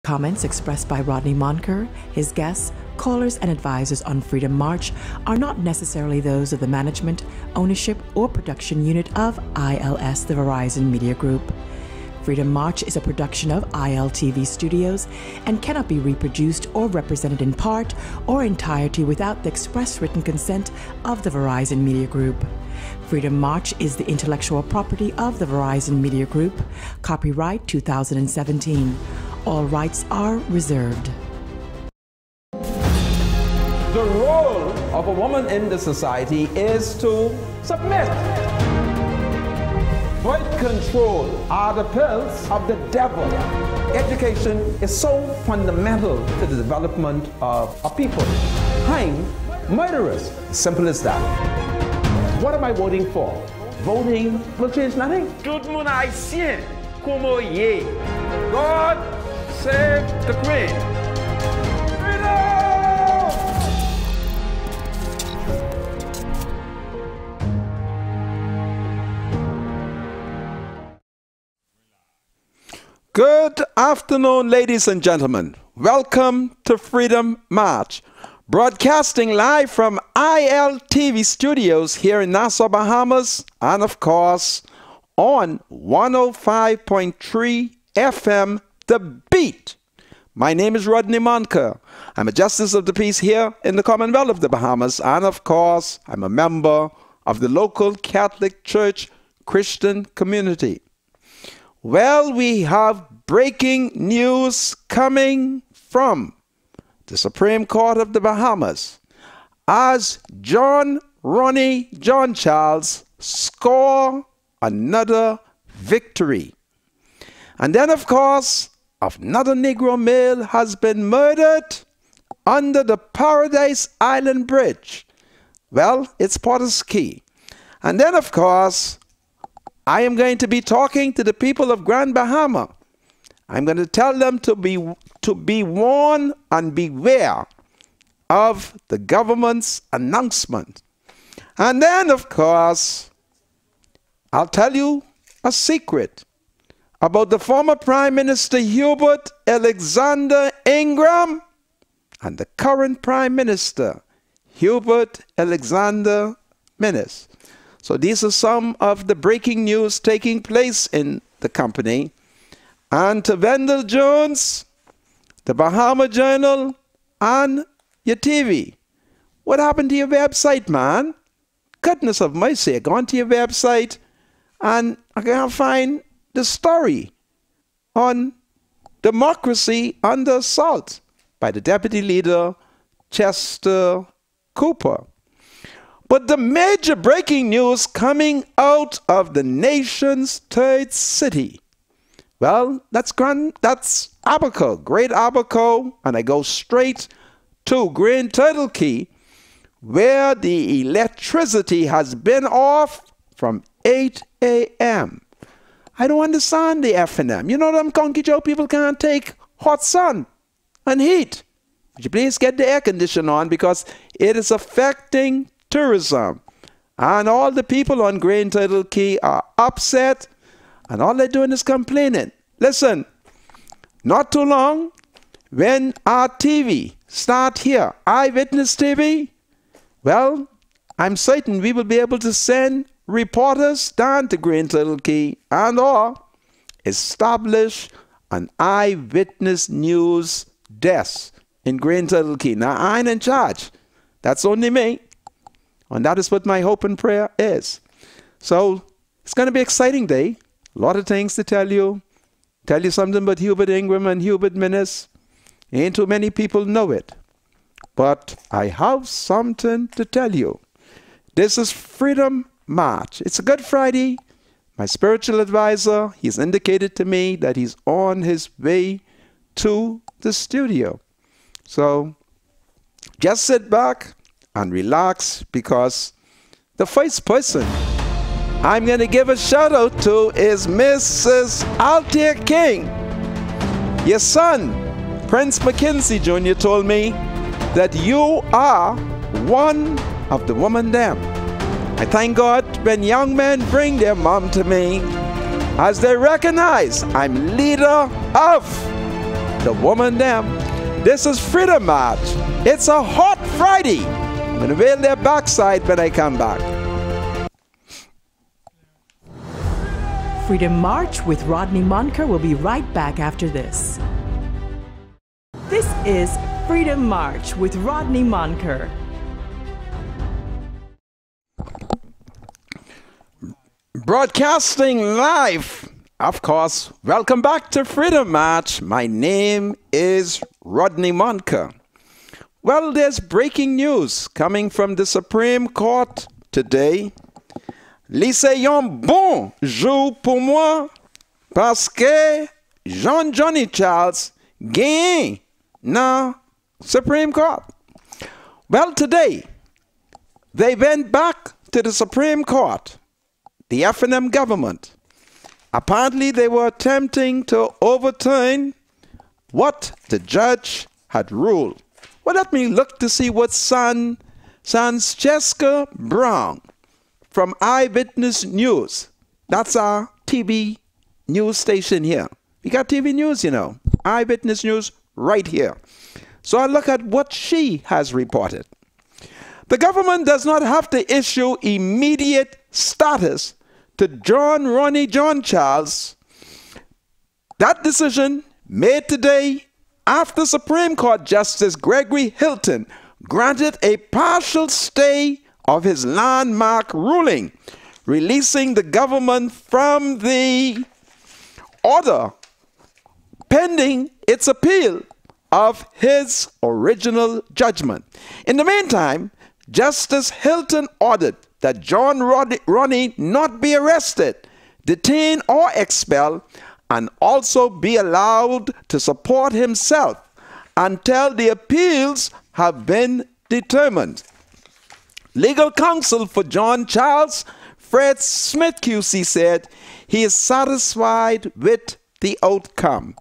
Comments expressed by Rodney Monker, his guests, callers, and advisors on Freedom March are not necessarily those of the management, ownership, or production unit of ILS, the Verizon Media Group. Freedom March is a production of ILTV Studios and cannot be reproduced or represented in part or entirety without the express written consent of the Verizon Media Group. Freedom March is the intellectual property of the Verizon Media Group. Copyright 2017. All rights are reserved. The role of a woman in the society is to submit. Birth control are the pills of the devil. Education is so fundamental to the development of a people. Hang murderers. Simple as that. What am I voting for? Voting will change nothing. Tout le monde haïtien, como ye. God save the Queen. Good afternoon, ladies and gentlemen. Welcome to Freedom March, broadcasting live from ILTV Studios here in Nassau, Bahamas, and of course on 105.3 FM, The Beat. My name is Rodney Monker. I'm a Justice of the Peace here in the Commonwealth of the Bahamas, and of course, I'm a member of the local Catholic Church Christian community. Well, we have breaking news coming from the Supreme Court of the Bahamas as John Charles score another victory. And then, of course, another Negro male has been murdered under the Paradise Island Bridge. Well, it's Potter's Key. And then, of course, I am going to be talking to the people of Grand Bahama. I'm going to tell them to be warned and beware of the government's announcement. And then, of course, I'll tell you a secret about the former Prime Minister Hubert Alexander Ingram and the current Prime Minister Hubert Alexander Minnis. So these are some of the breaking news taking place in the company. And to Wendell Jones, the Bahama Journal, and your TV. What happened to your website, man? Goodness of mercy, I go onto your website and I can't find the story on democracy under assault by the Deputy Leader, Chester Cooper. But the major breaking news coming out of the nation's third city, well, that's Abaco, Great Abaco, and I go straight to Grand Turtle Key, where the electricity has been off from 8 a.m. I don't understand the F&M. You know them Conky Joe people can't take hot sun and heat. Would you please get the air conditioner on, because it is affecting tourism, and all the people on Grand Turtle Key are upset, and all they're doing is complaining. Listen, not too long, when our TV start here, Eyewitness TV, well, I'm certain we will be able to send reporters down to Grand Turtle Key and or establish an eyewitness news desk in Grand Turtle Key. Now, I ain't in charge. That's only me. And that is what my hope and prayer is. So it's going to be an exciting day. A lot of things to tell you. Tell you something about Hubert Ingram and Hubert Minnis. Ain't too many people know it. But I have something to tell you. This is Freedom March. It's a Good Friday. My spiritual advisor, he's indicated to me that he's on his way to the studio. So just sit back and relax, because the first person I'm going to give a shout out to is Mrs. Althea King. Your son, Prince Mackenzie Jr., told me that you are one of the women them. I thank God when young men bring their mom to me, as they recognize I'm leader of the woman them. This is Freedom March. It's a hot Friday. I'm going to wail their backside when I come back. Freedom March with Rodney Monker will be right back after this. This is Freedom March with Rodney Monker. Broadcasting live, of course. Welcome back to Freedom March. My name is Rodney Monker. Well, there's breaking news coming from the Supreme Court today. C'est un bon jour pour moi parce que Johnny Charles gagne na Supreme Court. Well, today, they went back to the Supreme Court, the F&M government. Apparently, they were attempting to overturn what the judge had ruled. Well, let me look to see what Francesca Brown from Eyewitness News, that's our TV news station here. We got TV news, you know, Eyewitness News right here. So I look at what she has reported. The government does not have to issue immediate status to John Charles. That decision made today after Supreme Court Justice Gregory Hilton granted a partial stay of his landmark ruling, releasing the government from the order pending its appeal of his original judgment. In the meantime, Justice Hilton ordered that John Ronnie not be arrested, detained, or expelled, and also be allowed to support himself until the appeals have been determined. Legal counsel for John Charles, Fred Smith QC, said he is satisfied with the outcome.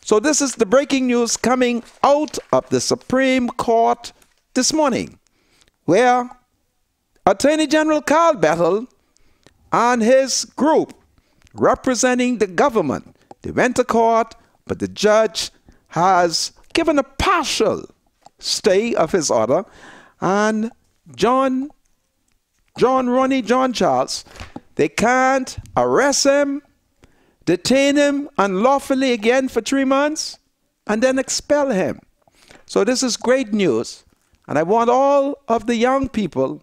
So this is the breaking news coming out of the Supreme Court this morning, where Attorney General Carl Bettel and his group representing the government, they went to court, but the judge has given a partial stay of his order, and John Charles, they can't arrest him, detain him unlawfully again for 3 months, and then expel him. So this is great news, and I want all of the young people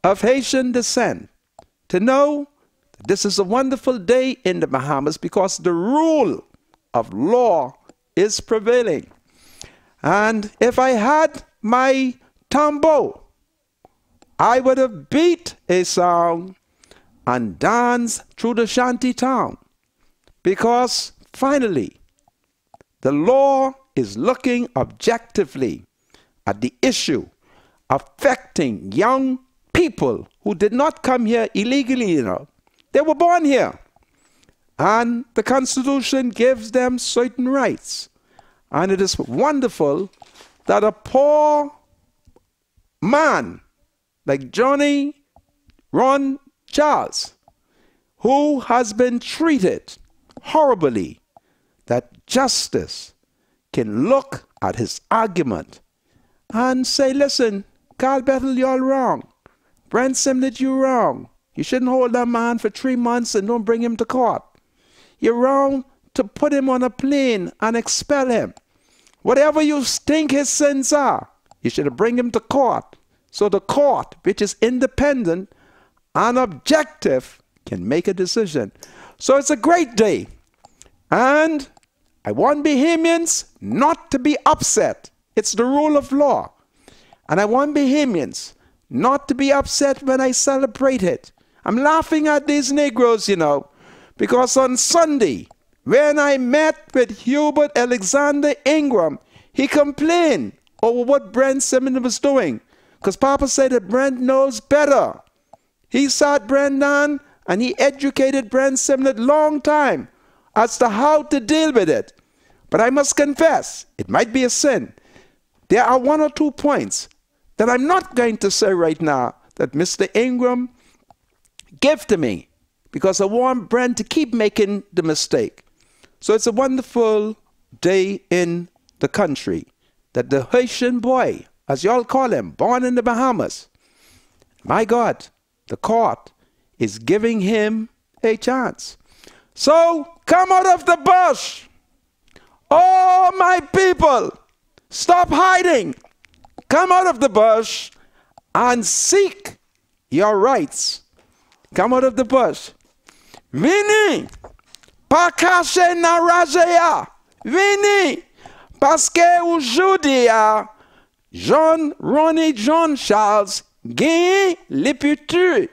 of Haitian descent to know that this is a wonderful day in the Bahamas because the rule of law is prevailing. And if I had my tambo, I would have beat a song and danced through the shanty town, because finally the law is looking objectively at the issue affecting young people who did not come here illegally, you know. They were born here, and the Constitution gives them certain rights. And it is wonderful that a poor man like Johnny Ron Charles, who has been treated horribly, that justice can look at his argument and say, listen, Carl Bettel, you're wrong. Brent Simnett, you're wrong. You shouldn't hold that man for 3 months and don't bring him to court. You're wrong to put him on a plane and expel him. Whatever you think his sins are, you should bring him to court. So the court, which is independent and objective, can make a decision. So it's a great day. And I want Bahamians not to be upset. It's the rule of law. And I want Bahamians not to be upset when I celebrate it. I'm laughing at these Negroes, you know, because on Sunday, when I met with Hubert Alexander Ingram, he complained over what Brent Simnett was doing, because Papa said that Brent knows better. He sat Brent down and he educated Brent Simnett long time as to how to deal with it. But I must confess, it might be a sin. There are 1 or 2 points that I'm not going to say right now that Mr. Ingram gave to me, because I want Brent to keep making the mistake. So it's a wonderful day in the country. That the Haitian boy, as y'all call him, born in the Bahamas, my God, the court is giving him a chance. So come out of the bush. Oh, my people, stop hiding. Come out of the bush and seek your rights. Come out of the bush. Vini, pa kache nan raje ya. Vini, paske oujodi ya, John Ronnie John Charles gagne les petits.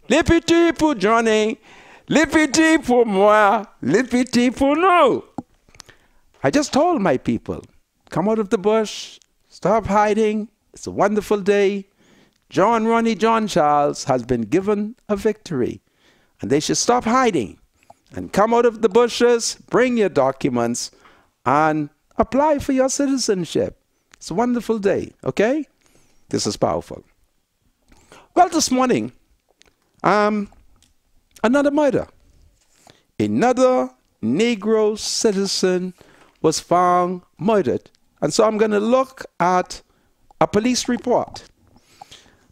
Les petits pour Johnny, les petits pour moi, les petits pour nous. I just told my people, come out of the bush, stop hiding. It's a wonderful day. John Ronnie John Charles has been given a victory. And they should stop hiding and come out of the bushes, bring your documents, and apply for your citizenship. It's a wonderful day, okay? This is powerful. Well, this morning, another murder. Another Negro citizen was found murdered. And so I'm going to look at a police report.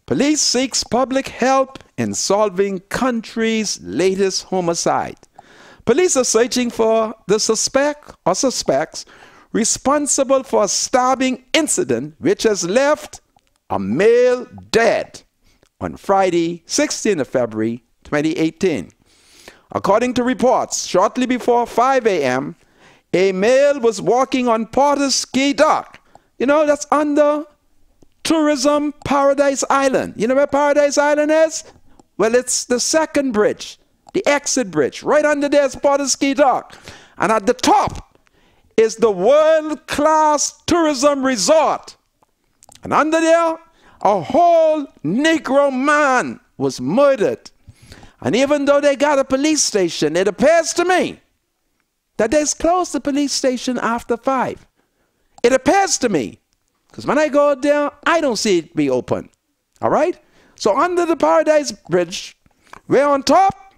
Police seeks public help in solving country's latest homicide. Police are searching for the suspect or suspects responsible for a stabbing incident which has left a male dead on Friday, 16th of February, 2018. According to reports, shortly before 5 a.m., a male was walking on Potter's Key Dock. You know, that's under Tourism Paradise Island. You know where Paradise Island is? Well, it's the second bridge, the exit bridge. Right under there is Potter's Key Dock. And at the top is the world-class tourism resort. And under there, a whole Negro man was murdered. And even though they got a police station, it appears to me that they closed the police station after 5. It appears to me, because when I go there, I don't see it be open. All right? So under the Paradise Bridge, where on top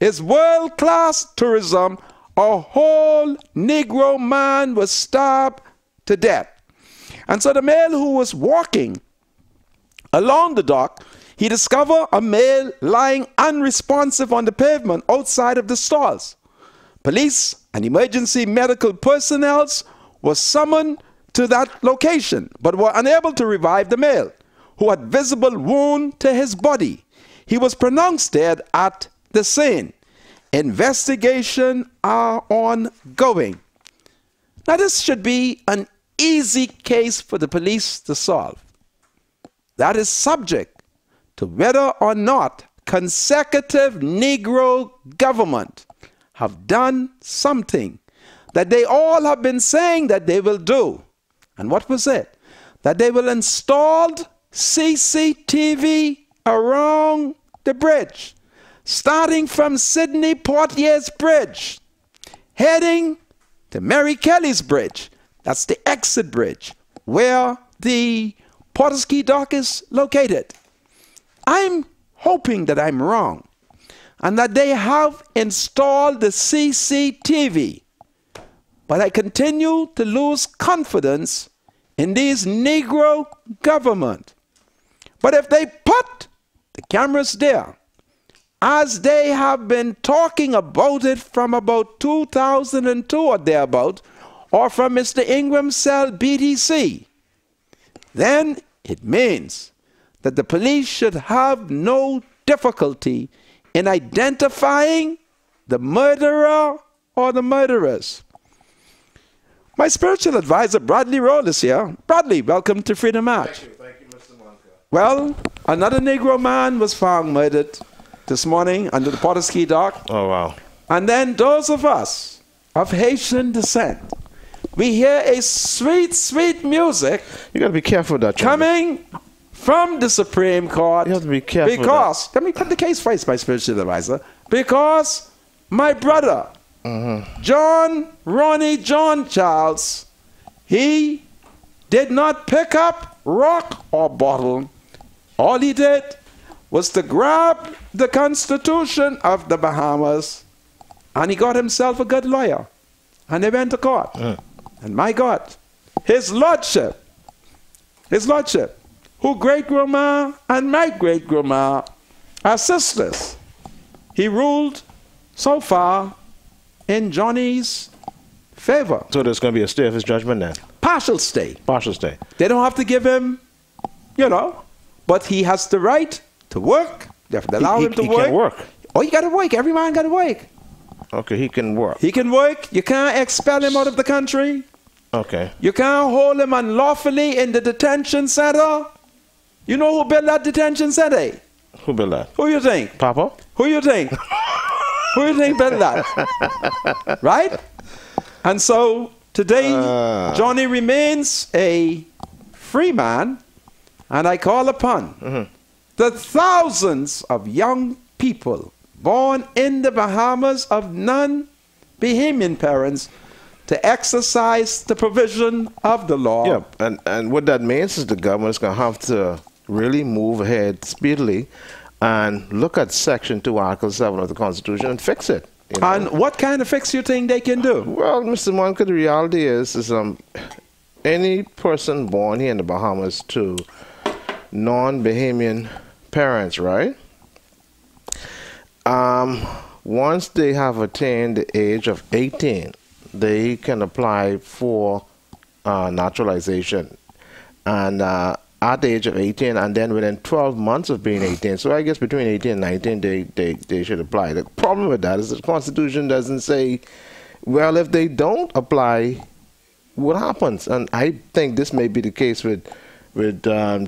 is world-class tourism, a whole Negro man was stabbed to death. And so the male who was walking along the dock, he discovered a male lying unresponsive on the pavement outside of the stalls. Police and emergency medical personnel were summoned to that location, but were unable to revive the male, who had visible wound to his body. He was pronounced dead at the scene. Investigation are ongoing. Now this should be an easy case for the police to solve. That is subject to whether or not consecutive Negro government have done something that they all have been saying that they will do. And what was it? That they will install CCTV around the bridge, starting from Sidney Poitier's bridge, heading to Mary Kelly's bridge. That's the exit bridge, where the Potter's Key Dock is located. I'm hoping that I'm wrong, and that they have installed the CCTV. But I continue to lose confidence in these Negro government. But if they put the cameras there, as they have been talking about it from about 2002 or thereabout, or from Mr. Ingram's cell BTC, then it means that the police should have no difficulty in identifying the murderer or the murderers. My spiritual advisor, Bradley Roll, is here. Bradley, welcome to Freedom March. Thank you, Mr. Monka. Well, another Negro man was found murdered this morning under the Potter's Key Dock. Oh, wow. And then those of us of Haitian descent, we hear a sweet, sweet music. You got to be careful with that. Coming from the Supreme Court. You have to be careful because, let me cut the case first, my spiritual advisor. Because my brother, John Ronnie John Charles, he did not pick up rock or bottle. All he did was to grab the Constitution of the Bahamas, and he got himself a good lawyer. And they went to court. And my God, his lordship, who great-grandma and my great-grandma are sisters, he ruled so far in Johnny's favor. So there's going to be a stay of his judgment then? Partial stay. Partial stay. They don't have to give him, but he has the right to work. They have to allow him to He work. can work. Oh, you got to work. Every man got to work. Okay, he can work. He can work. You can't expel him out of the country. Okay. You can't hold him unlawfully in the detention center. You know who built that detention center? Who built that? Who you think? Papa? Who you think? Who you think built that? Right? And so today, Johnny remains a free man, and I call upon the thousands of young people born in the Bahamas of non-Bahamian parents to exercise the provision of the law. Yeah, and what that means is the government's going to have to really move ahead speedily and look at Section 2, Article 7 of the Constitution and fix it. And what kind of fix you think they can do? Well, Mr. Monica, the reality is any person born here in the Bahamas to non-Bahamian parents, right? Once they have attained the age of 18, they can apply for naturalization. And at the age of 18, and then within 12 months of being 18, so I guess between 18 and 19, they should apply. The problem with that is the Constitution doesn't say, well, if they don't apply, what happens? And I think this may be the case with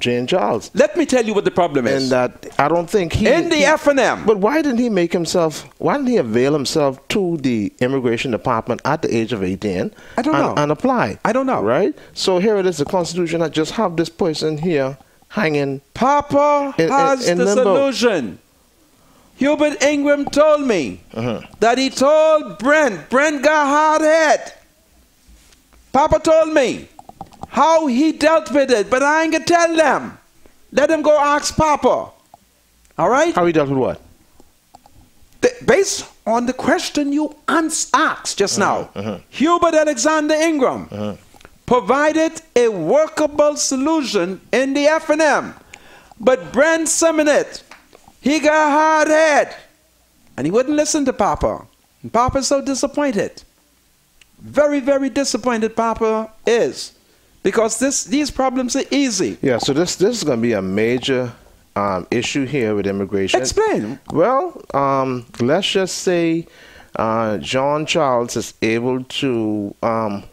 Jane Charles. Let me tell you what the problem is. And that I don't think he... In the F&M. But why didn't he avail himself to the Immigration Department at the age of 18? I don't know. And apply? I don't know. Right? So here it is, the Constitution, I just have this person here hanging. Papa has in the limbo. solution. Hubert Ingram told me that he told Brent got hard head. Papa told me how he dealt with it, but I ain't gonna tell them. Let them go ask Papa. All right? How he dealt with what? Based on the question you asked just now, Hubert Alexander Ingram provided a workable solution in the F&M. But Brent Simonet, he got hard head, and he wouldn't listen to Papa. And Papa's so disappointed. Very, very disappointed Papa is. Because these problems are easy. Yeah, so this is going to be a major issue here with immigration. Explain. Well, let's just say John Charles is able to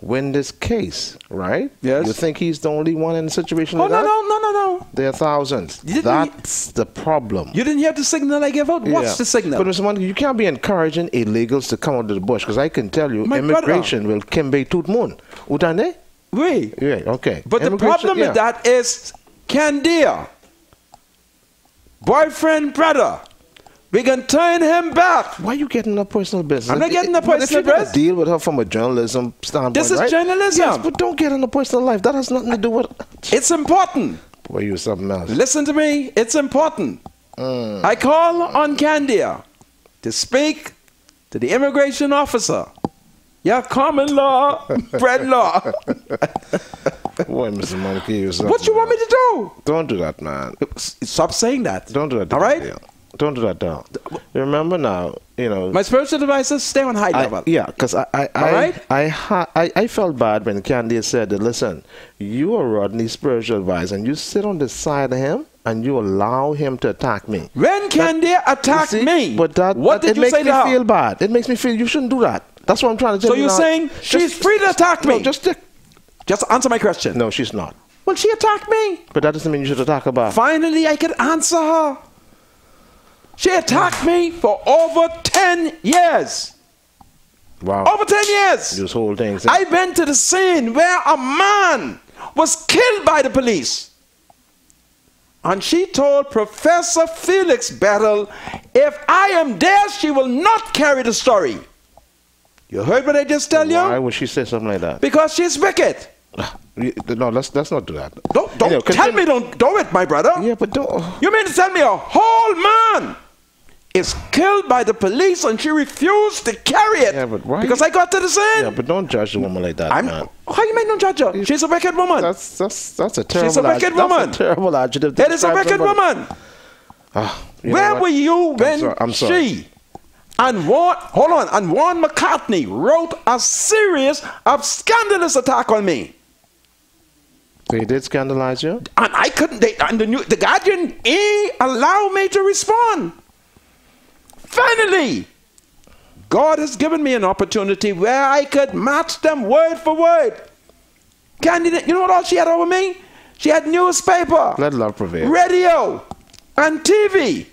win this case, right? Yes. You think he's the only one in a situation Oh, like no, that? no. There are thousands. That's the problem. You didn't hear the signal I gave out? What's the signal? But Mr. Monica, you can't be encouraging illegals to come out of the bush, because I can tell you, immigration will kimbe tout moon. Utane? Oui. Yeah, okay. But the problem with that is Candia, boyfriend, brother, we can turn him back. Why are you getting a personal business? I'm not getting a personal business. If you're going business. to deal with her from a journalism standpoint, This is right? journalism. Yes, but don't get in a personal life. That has nothing to do with... It's important. Boy, you something else. Listen to me. It's important. I call on Candia to speak to the immigration officer. Yeah, common law, bread law. Boy, Mr. Monica, you something What you want me to do? Don't do that, man. Stop saying that. Don't do that. All right? Dale. Don't do that, Dale. Remember now, My spiritual advisors stay on high level. Yeah, because I felt bad when Candy said that, listen, you are Rodney's spiritual advisor, and you sit on the side of him, and you allow him to attack me. When Candy attacked me, but what did you say to her? It makes me feel bad. It makes me feel you shouldn't do that. That's what I'm trying to tell you. So you're saying she's free to attack me? No, just answer my question. No, she's not. Well, she attacked me. But that doesn't mean you should attack her back. Finally, I could answer her. She attacked me for over 10 years. Wow. Over 10 years. This whole thing. I went to the scene where a man was killed by the police. And she told Professor Felix Battle, if I am there, she will not carry the story. You heard what I just tell you? Why would she say something like that? Because she's wicked. No, let's not do that. Don't tell me don't do it, my brother. Yeah, but don't. You mean to tell me a whole man is killed by the police and she refused to carry it. Yeah, but why? Because I got to the scene. Yeah, but don't judge a woman like that, man. How you make no judge her? She's a wicked woman. That's a terrible. She's a wicked woman. That's a terrible adjective. It is a wicked woman. Where were you when I'm sorry. she and Warren McCartney wrote a series of scandalous attack on me? They did scandalize you? And I couldn't, the Guardian allowed me to respond. Finally, God has given me an opportunity where I could match them word for word. Candidate, you know what else she had over me? She had newspaper, Let love prevail. radio, and TV.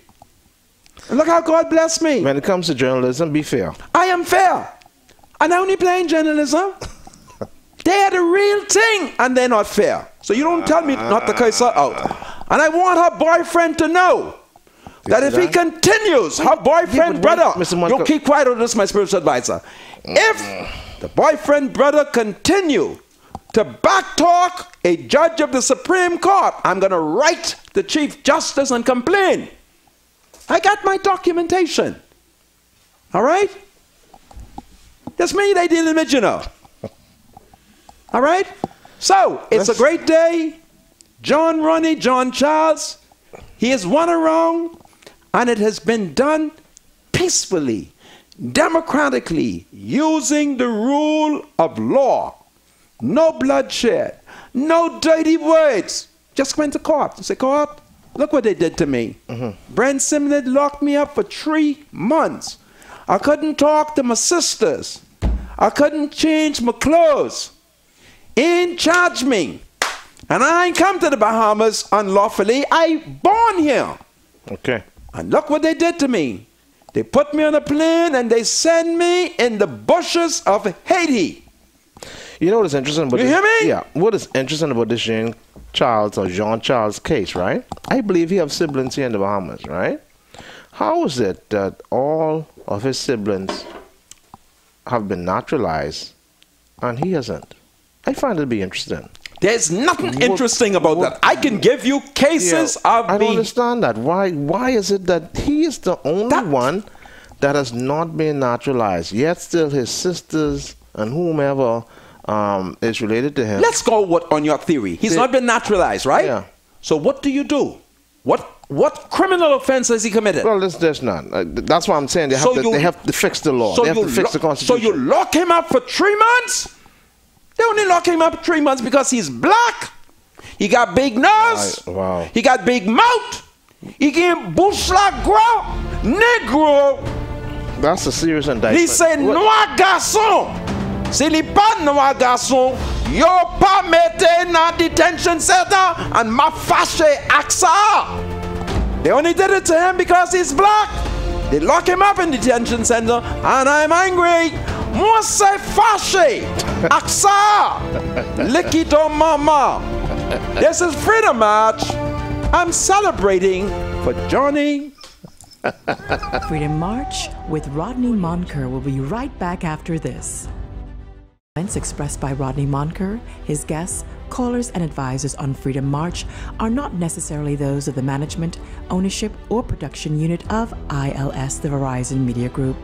And look how God blessed me. When it comes to journalism, be fair. I am fair. And I only play in journalism. They're the real thing, and they're not fair. So you don't tell me not to curse her out. And I want her boyfriend to know that if he continues, her boyfriend brother, you keep quiet on this, my spiritual advisor. If the boyfriend brother continue to backtalk a judge of the Supreme Court, I'm going to write the Chief Justice and complain. I got my documentation. All right? That's me they dealing with, you know. All right? So, it's a great day. John Ronnie, John Charles, he has won around, and it has been done peacefully, democratically, using the rule of law. No bloodshed, no dirty words. Just went to court and said, court, look what they did to me. Brent Simlett locked me up for 3 months. I couldn't talk to my sisters. I couldn't change my clothes. He charged me. And I ain't come to the Bahamas unlawfully. I born here. Okay. And look what they did to me. They put me on a plane and they send me in the bushes of Haiti. You know what is interesting about You this? hear me? Yeah. What is interesting about this Jean Charles case, right? I believe he has siblings here in the Bahamas, right? How is it that all of his siblings have been naturalized and he hasn't? I find it to be interesting. There's nothing interesting about that. I can give you cases of I don't understand that. Why is it that he is the only one that has not been naturalized, yet still his sisters and whomever is related to him? Let's go on your theory. He's not been naturalized, right? Yeah. So what do you do? What criminal offense has he committed? Well, there's none. That's why I'm saying they have to fix the law. They have to fix the Constitution. So you lock him up for 3 months? They only lock him up for 3 months because he's black. He got big nose. Wow. He got big mouth. He can bush like grow. Negro. That's a serious indictment. He said, noir garçon. S'il n'est pas noir garçon, yo pas mette in detention center and ma fâché AXA. They only did it to him because he's black. They lock him up in detention center and I'm angry. Moi c'est fâché. AXA. Liquito mama. This is Freedom March. I'm celebrating for Johnny. Freedom March with Rodney Monker will be right back after this. Comments expressed by Rodney Monker, his guests, callers, and advisors on Freedom March are not necessarily those of the management, ownership, or production unit of ILS, the Verizon Media Group.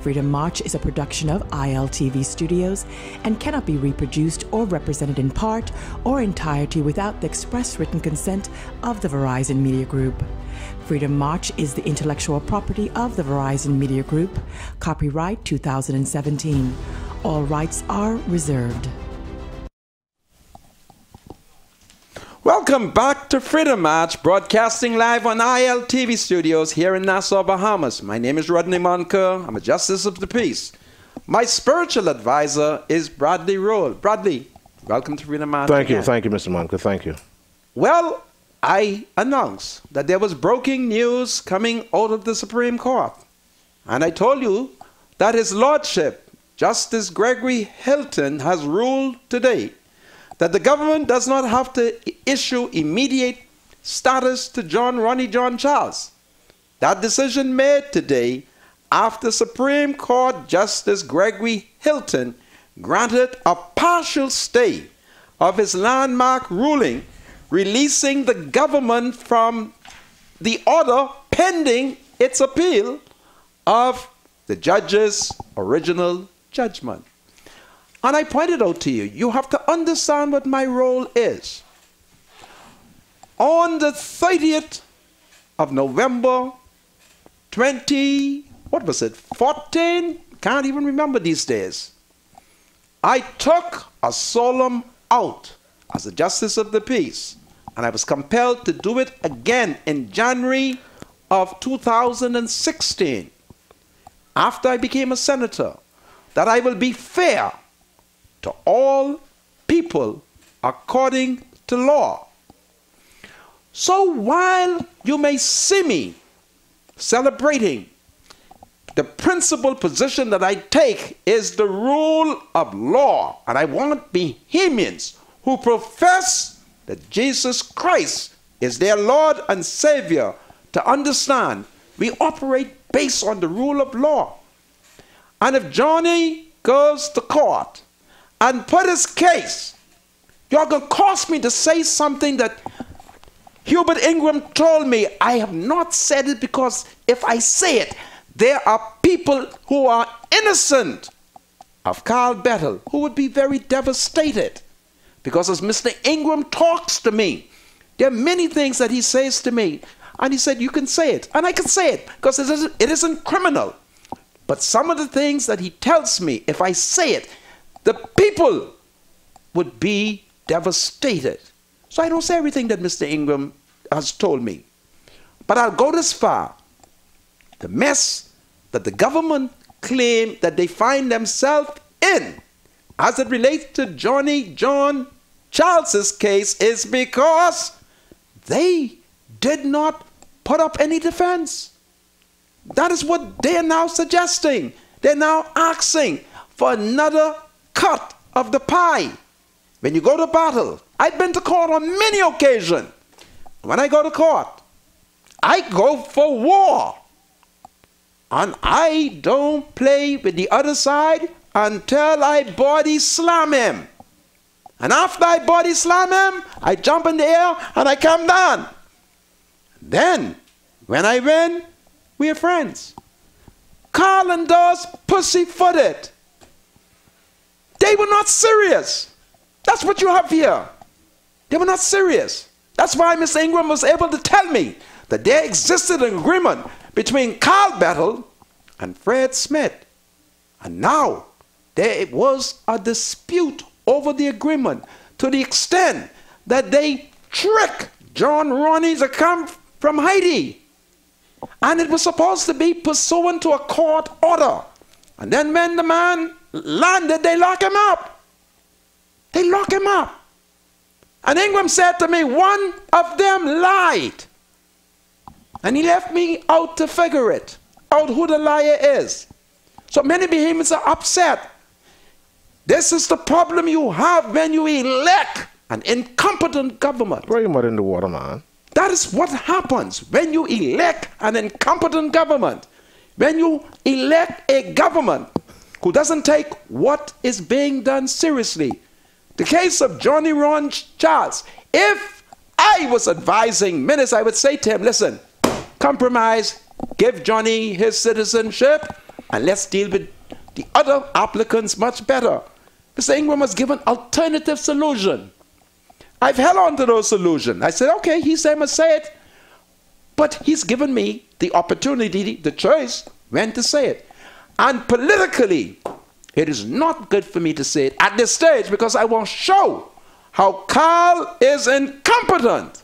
Freedom March is a production of ILTV Studios and cannot be reproduced or represented in part or entirety without the express written consent of the Verizon Media Group. Freedom March is the intellectual property of the Verizon Media Group. Copyright 2017. All rights are reserved. Welcome back to Freedom March, broadcasting live on ILTV Studios here in Nassau, Bahamas. My name is Rodney Monker. I'm a Justice of the Peace. My spiritual advisor is Bradley Roll. Bradley, welcome to Freedom March. Thank you, Mr. Monker. Thank you. Well, I announced that there was breaking news coming out of the Supreme Court. And I told you that His Lordship, Justice Gregory Hilton, has ruled today that the government does not have to issue immediate status to John Ronnie John Charles. That decision made today after Supreme Court Justice Gregory Hilton granted a partial stay of his landmark ruling, releasing the government from the order pending its appeal of the judge's original judgment. And I pointed out to you, you have to understand what my role is. On the 30th of November 14? Can't even remember these days. I took a solemn oath as a justice of the peace, and I was compelled to do it again in January of 2016, after I became a senator, that I will be fair to all people according to law. So while you may see me celebrating, the principal position that I take is the rule of law. And I want Bahamians who profess that Jesus Christ is their Lord and Savior to understand we operate based on the rule of law. And if Johnny goes to court and put his case, you're going to cause me to say something that Hubert Ingram told me. I have not said it because if I say it, there are people who are innocent of Carl Bettel who would be very devastated. Because as Mr. Ingram talks to me, there are many things that he says to me. And he said, you can say it. And I can say it because it isn't criminal. But some of the things that he tells me, if I say it, the people would be devastated. So I don't say everything that Mr. Ingram has told me. But I'll go this far. The mess that the government claim that they find themselves in as it relates to Johnny John Charles's case is because they did not put up any defense. That is what they are now suggesting. They're now asking for another cut of the pie. When you go to battle, I've been to court on many occasions. When I go to court, I go for war. And I don't play with the other side until I body slam him. And after I body slam him, I jump in the air and I come down. Then, when I win, we are friends. Carl and Dawes pussyfooted. They were not serious. That's what you have here. They were not serious. That's why Mr. Ingram was able to tell me that there existed an agreement between Carl Bettel and Fred Smith. And now there was a dispute over the agreement to the extent that they tricked John Ronnie to come from Haiti. And it was supposed to be pursuant to a court order. And then when the man landed, they locked him up. They locked him up. And Ingram said to me, one of them lied. And he left me out to figure it out who the liar is. So many Bahamians are upset. This is the problem you have when you elect an incompetent government. Throw your mud in the water, man. That is what happens when you elect an incompetent government. When you elect a government who doesn't take what is being done seriously. The case of Johnny Ron Charles. If I was advising ministers, I would say to him, listen, compromise, give Johnny his citizenship, and let's deal with the other applicants much better. Mr. Ingram was given alternative solution. I've held on to those solutions. I said, okay, he said I must say it. But he's given me the opportunity, the choice, when to say it. And politically, it is not good for me to say it at this stage because I want to show how Carl is incompetent.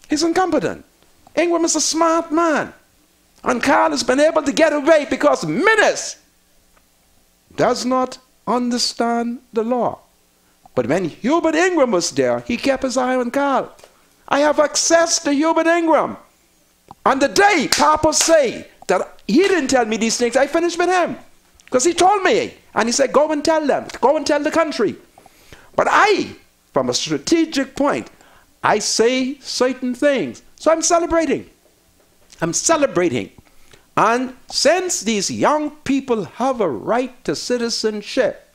He's incompetent. Ingram is a smart man. And Carl has been able to get away because Minnis does not understand the law. But when Hubert Ingram was there, he kept his eye on Carl. I have access to Hubert Ingram. On the day Papa say that he didn't tell me these things, I finished with him. Because he told me. And he said, go and tell them. Go and tell the country. But I, from a strategic point, I say certain things. So I'm celebrating. I'm celebrating. And since these young people have a right to citizenship,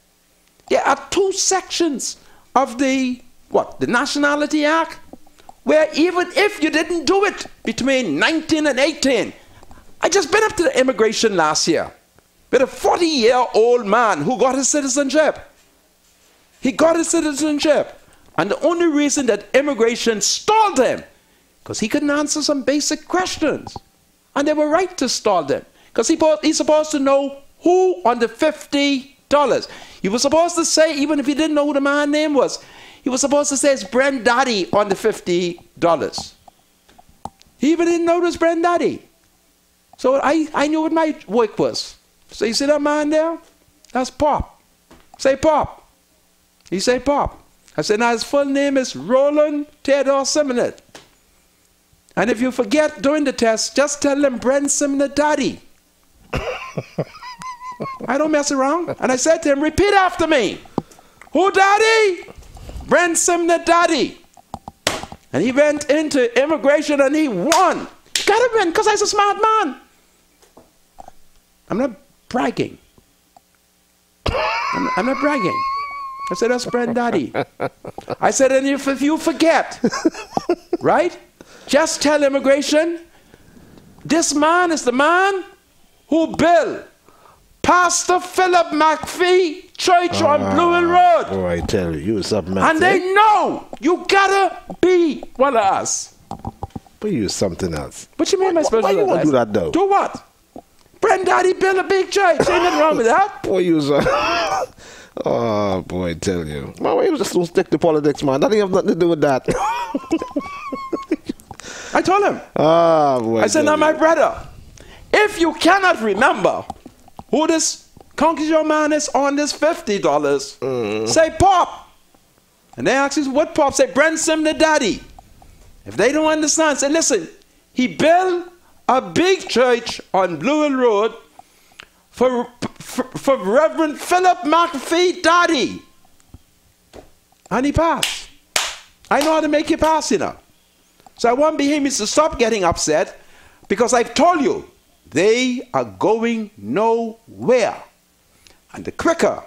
there are two sections of the Nationality Act, where even if you didn't do it between 19 and 18, I just been up to the immigration last year with a 40-year-old man who got his citizenship. He got his citizenship. And the only reason that immigration stalled him, because he couldn't answer some basic questions. And they were right to stall them. Because he's supposed to know who on the $50. You were supposed to say, even if you didn't know who the man's name was, you were supposed to say it's Brent Daddy on the $50. He even didn't know it was Brent Daddy. So I knew what my work was. So you see that man there? That's Pop. Say Pop. He say Pop. I said, now his full name is Roland Theodore Simonet. And if you forget during the test, just tell him Brent Simonet Daddy. I don't mess around. And I said to him, repeat after me. Who Daddy? Brent Simonet Daddy. And he went into immigration and he won. Gotta win, because I'm a smart man. I'm not bragging. I'm not bragging. I said, that's Brent Daddy. I said, and if you forget, right? Just tell immigration, this man is the man who built Pastor Philip McPhee Church on Blue Hill Road. Oh, I tell you something. And they know you gotta be one of us. But you something else. What you mean, my special Why you want to do that, though? Do what? Brent Daddy built a big church. Ain't nothing wrong with that. Boy, you oh, boy, I tell you. Man, why you just don't stick to politics, man? That ain't have nothing to do with that. I told him. Boy, I said, now, my brother, if you cannot remember who this Conquistador man is on this $50, say Pop. And they ask you what Pop, say Brent Simonet Daddy. If they don't understand, say, listen, he built a big church on Blue Hill Road for Reverend Philip McPhee Daddy. And he passed. I know how to make you pass, you know. So I want Bahamians to stop getting upset, because I've told you, they are going nowhere. And the quicker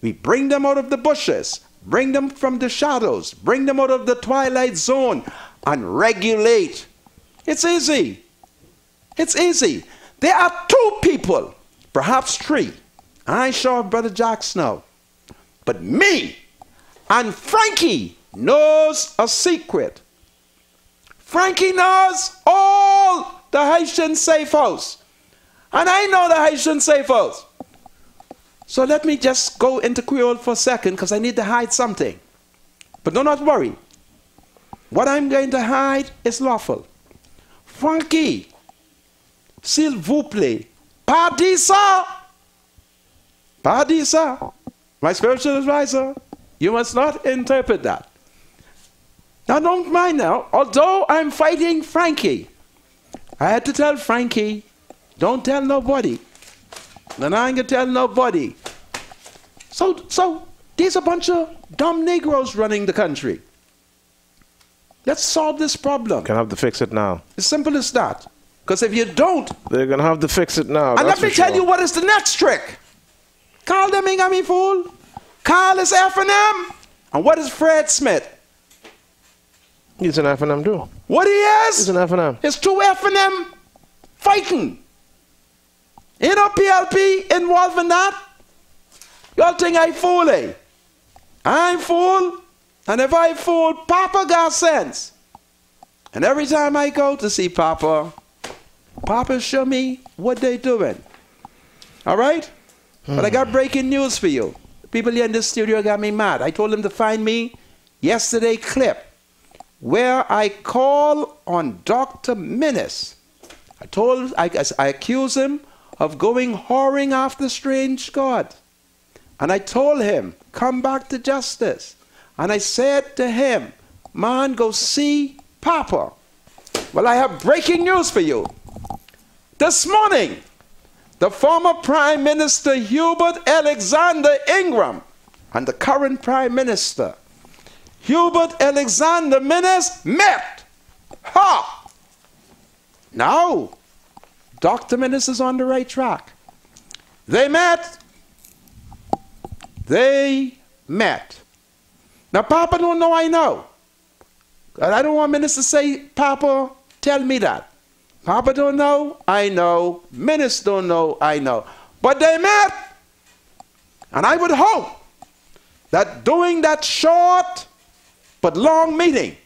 we bring them out of the bushes, bring them from the shadows, bring them out of the twilight zone, and regulate. It's easy. It's easy. There are two people, perhaps three. I ain't sure of Brother Jack Snow. But me and Frankie knows a secret. Frankie knows all the Haitian safe house. And I know the Haitian safe house. So let me just go into Creole for a second, because I need to hide something. But do not worry. What I'm going to hide is lawful. Frankie, s'il vous plaît, pas dit ça. Pas dit ça. My spiritual advisor, you must not interpret that. Now don't mind now, although I'm fighting Frankie, I had to tell Frankie, don't tell nobody. And I ain't gonna tell nobody. So there's a bunch of dumb Negroes running the country. Let's solve this problem. Gonna have to fix it now. As simple as that. Because if you don't, they're gonna have to fix it now. And let me tell you what is the next trick. Call them ain't got me fool. Carl is F&M. And what is Fred Smith? He's an F&M too. What he is? He's an F&M. It's two F&M fighting. Ain't no PLP involved in that. Y'all think I fool, eh? I ain't fool. And if I fool, Papa got sense. And every time I go to see Papa, Papa show me what they doing. All right? But I got breaking news for you. People here in this studio got me mad. I told them to find me yesterday clip where I call on Dr. Minnis. I accuse him of going whoring after strange God. And I told him, come back to justice. And I said to him, man, go see Papa. Well, I have breaking news for you. This morning, the former Prime Minister Hubert Alexander Ingram and the current Prime Minister Hubert Alexander Minnis met. Ha! Now, Dr. Minnis is on the right track. They met. They met. Now, Papa don't know I know. I don't want Minnis to say, Papa, tell me that. Papa don't know, I know. Minister don't know, I know. But they met. And I would hope that during that short but long meeting,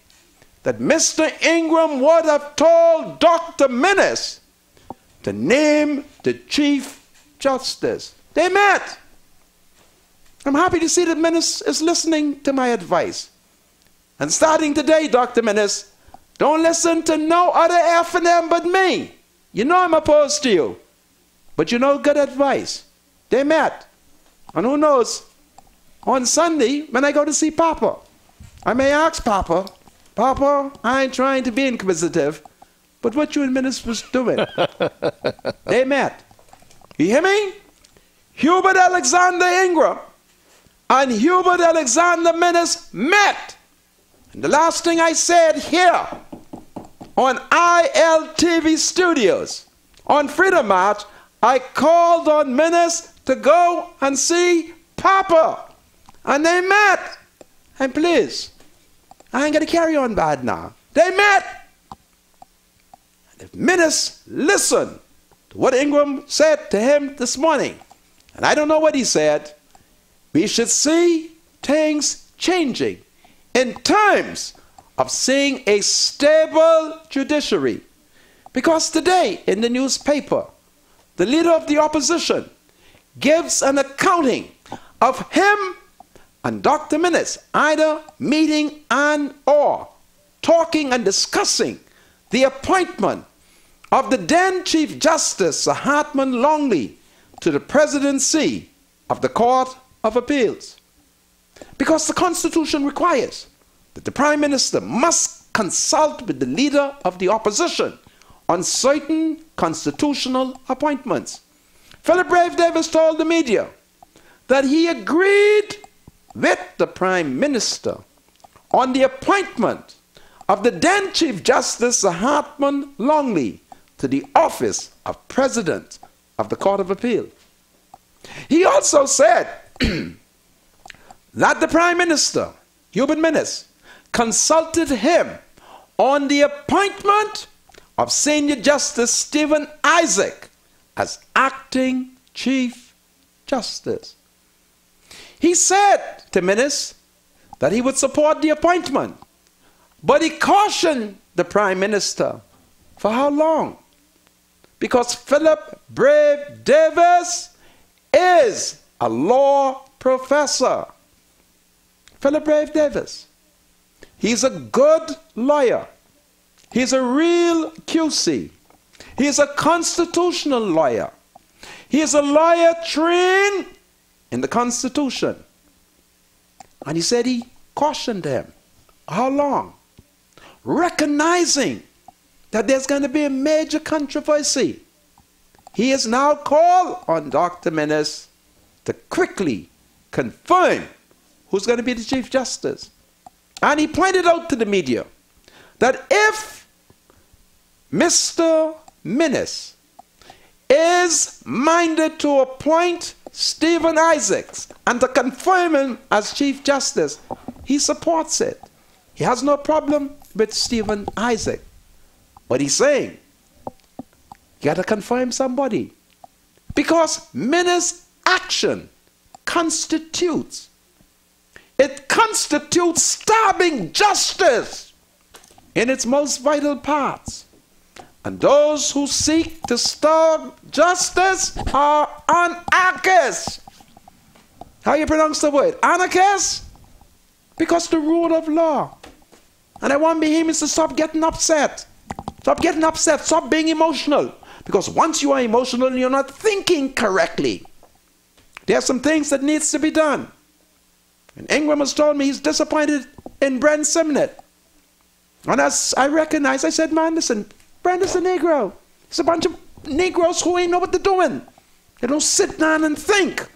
that Mr. Ingram would have told Dr. Minnis to name the Chief Justice. They met. I'm happy to see that Minnis is listening to my advice. And starting today, Dr. Minnis, don't listen to no other F&M but me. You know I'm opposed to you. But you know good advice. They met. And who knows, on Sunday, when I go to see Papa, I may ask Papa, Papa, I ain't trying to be inquisitive, but what you and Minnis was doing? They met. You hear me? Hubert Alexander Ingram and Hubert Alexander Minnis met. And the last thing I said here on ILTV Studios on Freedom March, I called on Minnis to go and see Papa. And they met. And please, I ain't going to carry on bad now. They met. And if Minnis listened to what Ingram said to him this morning, and I don't know what he said, we should see things changing in terms of seeing a stable judiciary. Because today in the newspaper, the leader of the opposition gives an accounting of him and Dr. Minnis either meeting and or talking and discussing the appointment of the then Chief Justice Sir Hartman Longley to the presidency of the Court of Appeals. Because the Constitution requires that the Prime Minister must consult with the leader of the opposition on certain constitutional appointments. Philip Brave Davis told the media that he agreed with the Prime Minister on the appointment of the then Chief Justice Sir Hartman Longley to the office of President of the Court of Appeal. He also said that the Prime Minister, Hubert Minnis, consulted him on the appointment of Senior Justice Stephen Isaac as acting Chief Justice. He said to Minnis that he would support the appointment, but he cautioned the Prime Minister for how long? Because Philip Brave Davis is a law professor. Philip Brave Davis. He's a good lawyer. He's a real QC. He's a constitutional lawyer. He's a lawyer trained in the Constitution. And he said he cautioned them. How long? Recognizing that there's going to be a major controversy. He has now called on Dr. Minnis to quickly confirm who's going to be the Chief Justice. And he pointed out to the media that if Mr. Minnis is minded to appoint Stephen Isaacs and to confirm him as Chief Justice, he supports it. He has no problem with Stephen Isaac. But he's saying, you got to confirm somebody. Because Minnis' action constitutes stabbing justice in its most vital parts. And those who seek to starve justice are anarchists. How you pronounce the word? Anarchists? Because the rule of law. And I want Bahamians to stop getting upset. Stop getting upset. Stop being emotional. Because once you are emotional, you're not thinking correctly. There are some things that needs to be done. And Ingram has told me he's disappointed in Brent Simnett. And as I recognized, I said, man, listen, Brent is a Negro. It's a bunch of Negroes who ain't know what they're doing. They don't sit down and think.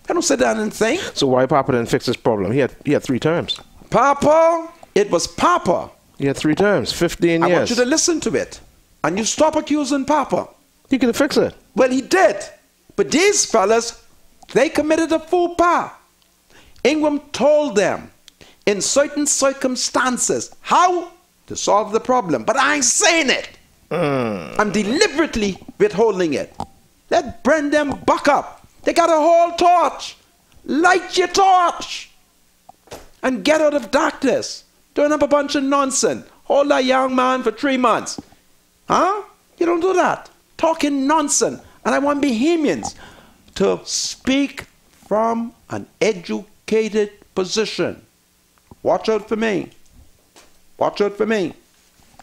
They don't sit down and think. So why Papa didn't fix this problem? He had 3 terms. Papa, it was Papa. He had 3 terms, 15 years. I want you to listen to it. And you stop accusing Papa. He could have fixed it. Well, he did. But these fellas, they committed a faux pas. Ingram told them in certain circumstances how to solve the problem. But I ain't saying it. I'm deliberately withholding it. Let Brendan buck up. They got a whole torch. Light your torch and get out of darkness. Turn up a bunch of nonsense. Hold that young man for 3 months. Huh? You don't do that. Talking nonsense. And I want Bahamians to speak from an educated position. Watch out for me. Watch out for me.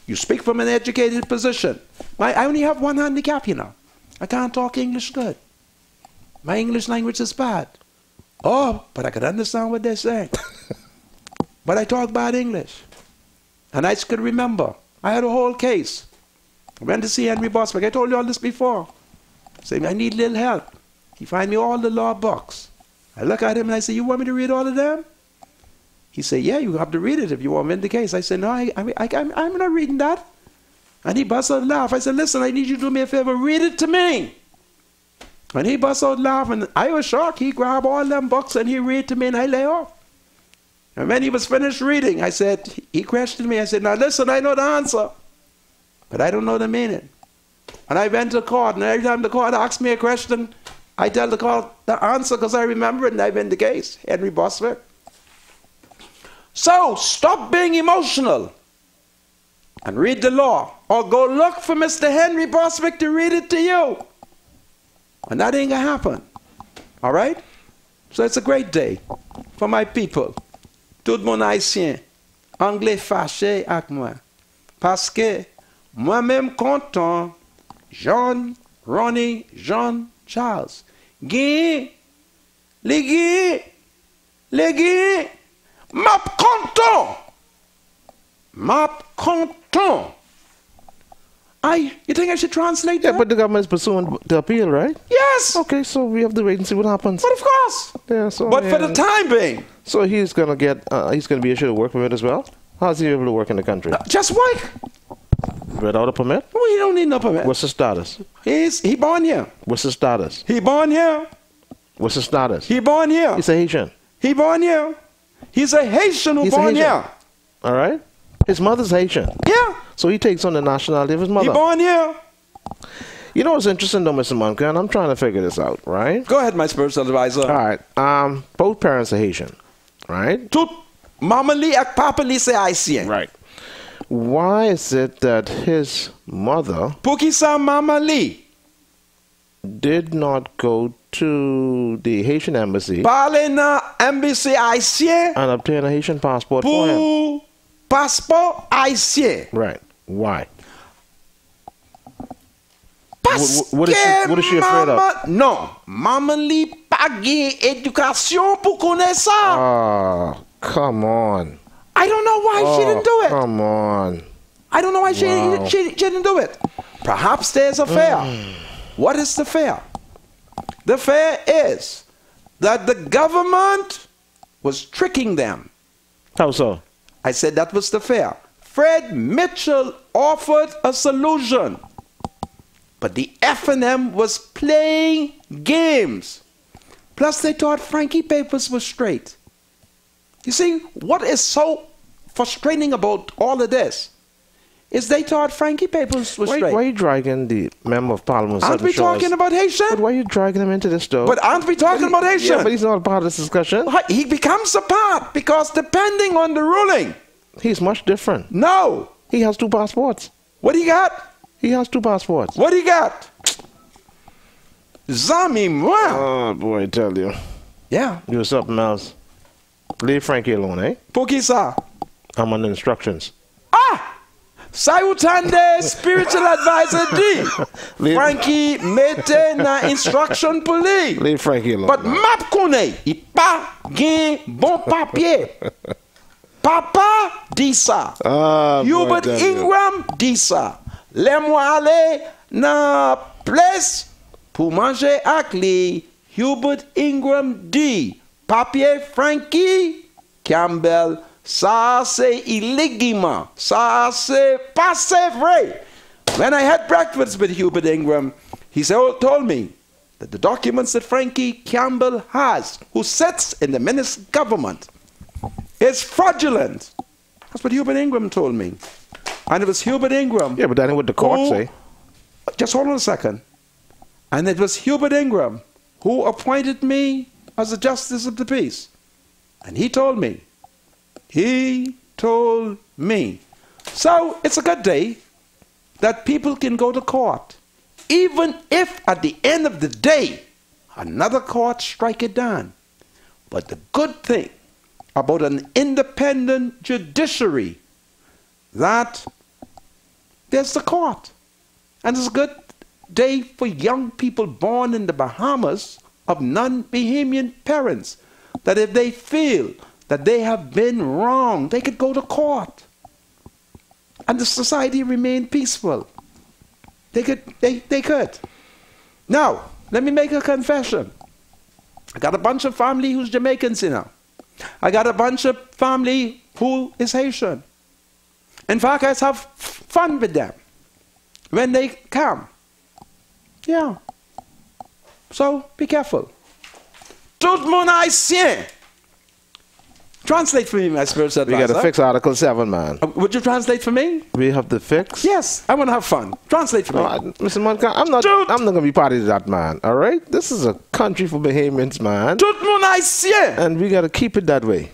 You speak from an educated position. I only have one handicap, you know. I can't talk English good. My English language is bad. Oh, but I could understand what they're saying. But I talk bad English. And I could remember. I had a whole case. I went to see Henry Boswick. I told you all this before. Saying, I need a little help. He find me all the law books. I look at him and I say, you want me to read all of them? He said, yeah, you have to read it if you want to win the case. I said, no, I'm not reading that. And he busts out laugh. I said, listen, I need you to do me a favor. Read it to me. And he busts out laughing. I was shocked. He grabbed all them books and he read to me and I lay off. And when he was finished reading, I said, he questioned me. I said, now listen, I know the answer, but I don't know the meaning. And I went to court, and every time the court asks me a question, I tell the court the answer because I remember it and I win the case. Henry Boswick. So stop being emotional and read the law, or go look for Mr. Henry Boswick to read it to you. And that ain't gonna happen. All right? So it's a great day for my people. Tout mon haïtien, anglais fâché avec moi. Parce que moi-même content, John, Ronnie, John, Charles. Guy, les Guy, map content. Map content. You think I should translate that? Yeah, but the government is pursuing the appeal, right? Yes. Okay, so we have to wait and see what happens. But of course. Yeah, so but for the time being. So he's gonna get, he's gonna be issued a work permit as well? How's he able to work in the country? Just work. Without a permit? We don't need no permit. What's his status? He born here. What's his status? He born here. What's his status? He born here. He's a Haitian. He born here. He's a Haitian who born here. All right? His mother's Haitian. Yeah. So he takes on the nationality of his mother. He born here. You know what's interesting though, Mr. Monka, and I'm trying to figure this out, right? Go ahead, my spiritual advisor. All right. Both parents are Haitian, right? Tout Mama Lee and Papa Lee say Haitian. Right. Why is it that his mother Pukisa Mama Lee did not go to the Haitian embassy parle na embassy Haitien and obtain a Haitian passport for him? pour passeport Haitien? Right. Why? What is she afraid of? Non, Mama Lee pa gen éducation pour connaître ça. Oh, come on. I don't know why she didn't do it. Come on. I don't know why she didn't do it. Perhaps there's a fear. What is the fear? The fear is that the government was tricking them. How so? I said that was the fear. Fred Mitchell offered a solution, but the FNM was playing games. Plus, they thought Frankie Papers was straight. You see, what is so frustrating about all of this is they thought Frankie Papers was straight. Why are you dragging the member of parliament? Aren't we talking about Haitian? But why are you dragging him into this, though? But aren't we talking about Haitian? Yeah, but he's not a part of this discussion. He becomes a part because depending on the ruling. He's much different. No. He has 2 passports. What do you got? He has 2 passports. What do you got? Zami moi. Oh, boy, I tell you. Yeah. You something else. Leave Frankie alone, eh? Pour qui ça? I'm on instructions. Ah! Sayutande spiritual advisor D. Frankie mette na instruction pour lui. Leave Frankie alone. But map connaît, il pas gen bon papier. Papa dit ça. Hubert Ingram dit ça. Laisse-moi aller na place pour manger avec lui. Hubert Ingram dit, papier Frankie Campbell, ça c'est illégalement. Ça c'est pas c'est vrai. When I had breakfast with Hubert Ingram, he told me that the documents that Frankie Campbell has, who sits in the minister government, is fraudulent. That's what Hubert Ingram told me. And it was Hubert Ingram. Yeah, but that ain't what the court who- say. Just hold on a second. And it was Hubert Ingram who appointed me as a justice of the peace. And he told me. So it's a good day that people can go to court. Even if at the end of the day, another court strike it down. But the good thing about an independent judiciary, that there's the court. And it's a good day for young people born in the Bahamas of non-Bahamian parents, that if they feel that they have been wrong, they could go to court. And the society remain peaceful. They could. Now, let me make a confession. I got a bunch of family who's Jamaicans, you know. I got a bunch of family who is Haitian. In fact, I have fun with them when they come. Yeah. So, be careful. Tout le monde haïtien. Translate for me, my spiritual advisor. We got to fix Article 7, man. Would you translate for me? We have to fix? Yes, I want to have fun. Translate for me. Mr. Monica, I'm not going to be part of that, man. All right? This is a country for Bahamians, man. Tout le monde haïtien. And we got to keep it that way.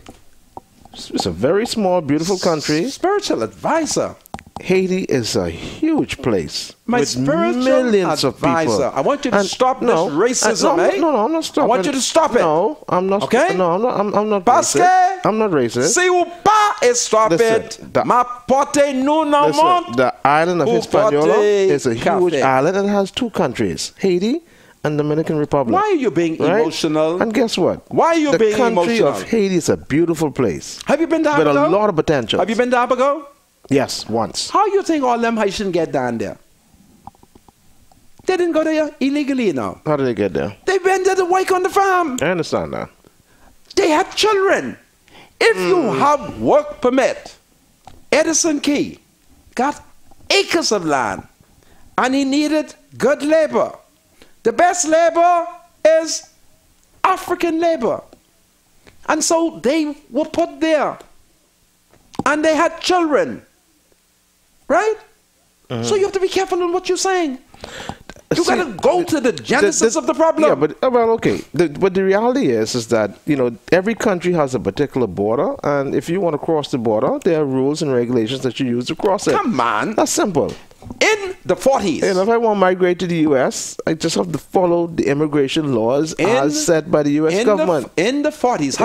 It's a very small, beautiful country. Spiritual advisor. Haiti is a huge place. My with spiritual millions advisor. of people. I want you to stop this racism, eh? No, I'm not stopping. I want you to stop it. No, I'm not. Okay? No, I'm not Parce racist. I'm not racist. Si ou pas stop it, ma porte nous non Listen, monte. the island of Ou Hispaniola porte is a huge café. island and it has two countries, Haiti and Dominican Republic. Why are you being Right? emotional? And guess what? Why are you being The country emotional? of Haiti is a beautiful place Have you been to with Abago? a lot of potential. Have you been to Abago? Yes, once. How you think all them Haitians get down there? They didn't go there illegally, you know. How did they get there? They went there to work on the farm. I understand that. They had children. If you have work permit, Edison Key got acres of land and he needed good labor. The best labor is African labor. And so they were put there. And they had children. Right? So you have to be careful in what you're saying. You got to go to the genesis of the problem. Yeah, but well, okay. But the reality is that every country has a particular border, and if you want to cross the border, there are rules and regulations that you use to cross it. Come on. That's simple. In the 40s. And if I want to migrate to the U.S., I just have to follow the immigration laws as set by the U.S. government. In the 40s.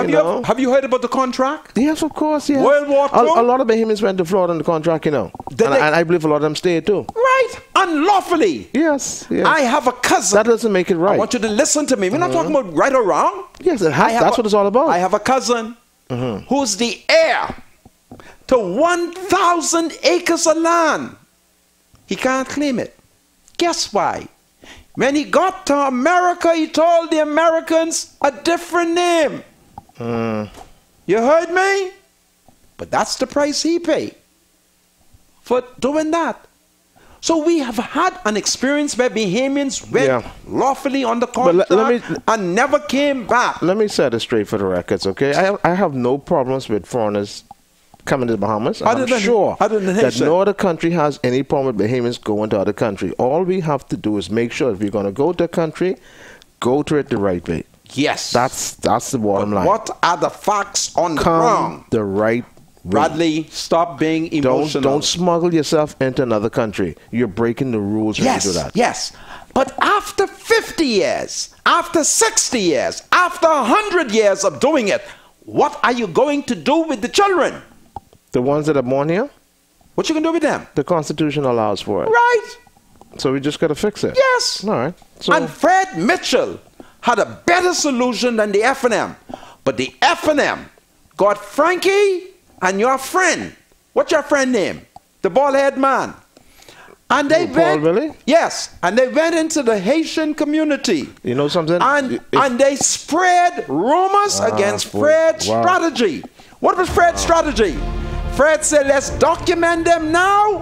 Have you heard about the contract? Yes, of course, yes. World War II? A lot of Bahamians went to Florida on the contract, And I believe a lot of them stayed too. Right. Unlawfully. Yes. I have a cousin. That doesn't make it right. I want you to listen to me. We're not talking about right or wrong. Yes, that's what it's all about. I have a cousin who's the heir to 1,000 acres of land. He can't claim it. Guess why? When he got to America, he told the Americans a different name. You heard me? But that's the price he paid for doing that. So we have had an experience where Bahamians went lawfully on the contract and never came back. Let me set it straight for the records, okay? I have no problems with foreigners coming to the Bahamas. I'm sure that no other country has any problem with Bahamians going to other country. All we have to do is make sure if you're going to go to a country, go to it the right way. Yes. That's the bottom line. What are the facts on the ground? The right way. Bradley, stop being emotional. Don't smuggle yourself into another country. You're breaking the rules when you do that. Yes. But after 50 years, after 60 years, after 100 years of doing it, what are you going to do with the children? The ones that are born here? What you going to do with them? The Constitution allows for it. Right. So we just got to fix it. Yes. All right. So and Fred Mitchell had a better solution than the F&M. But the F&M got Frankie and your friend. What's your friend name? The bald-head man. And they went. Paul, really? Yes. And they went into the Haitian community. You know something? And they spread rumors against Fred's strategy. What was Fred's strategy? Fred said, let's document them now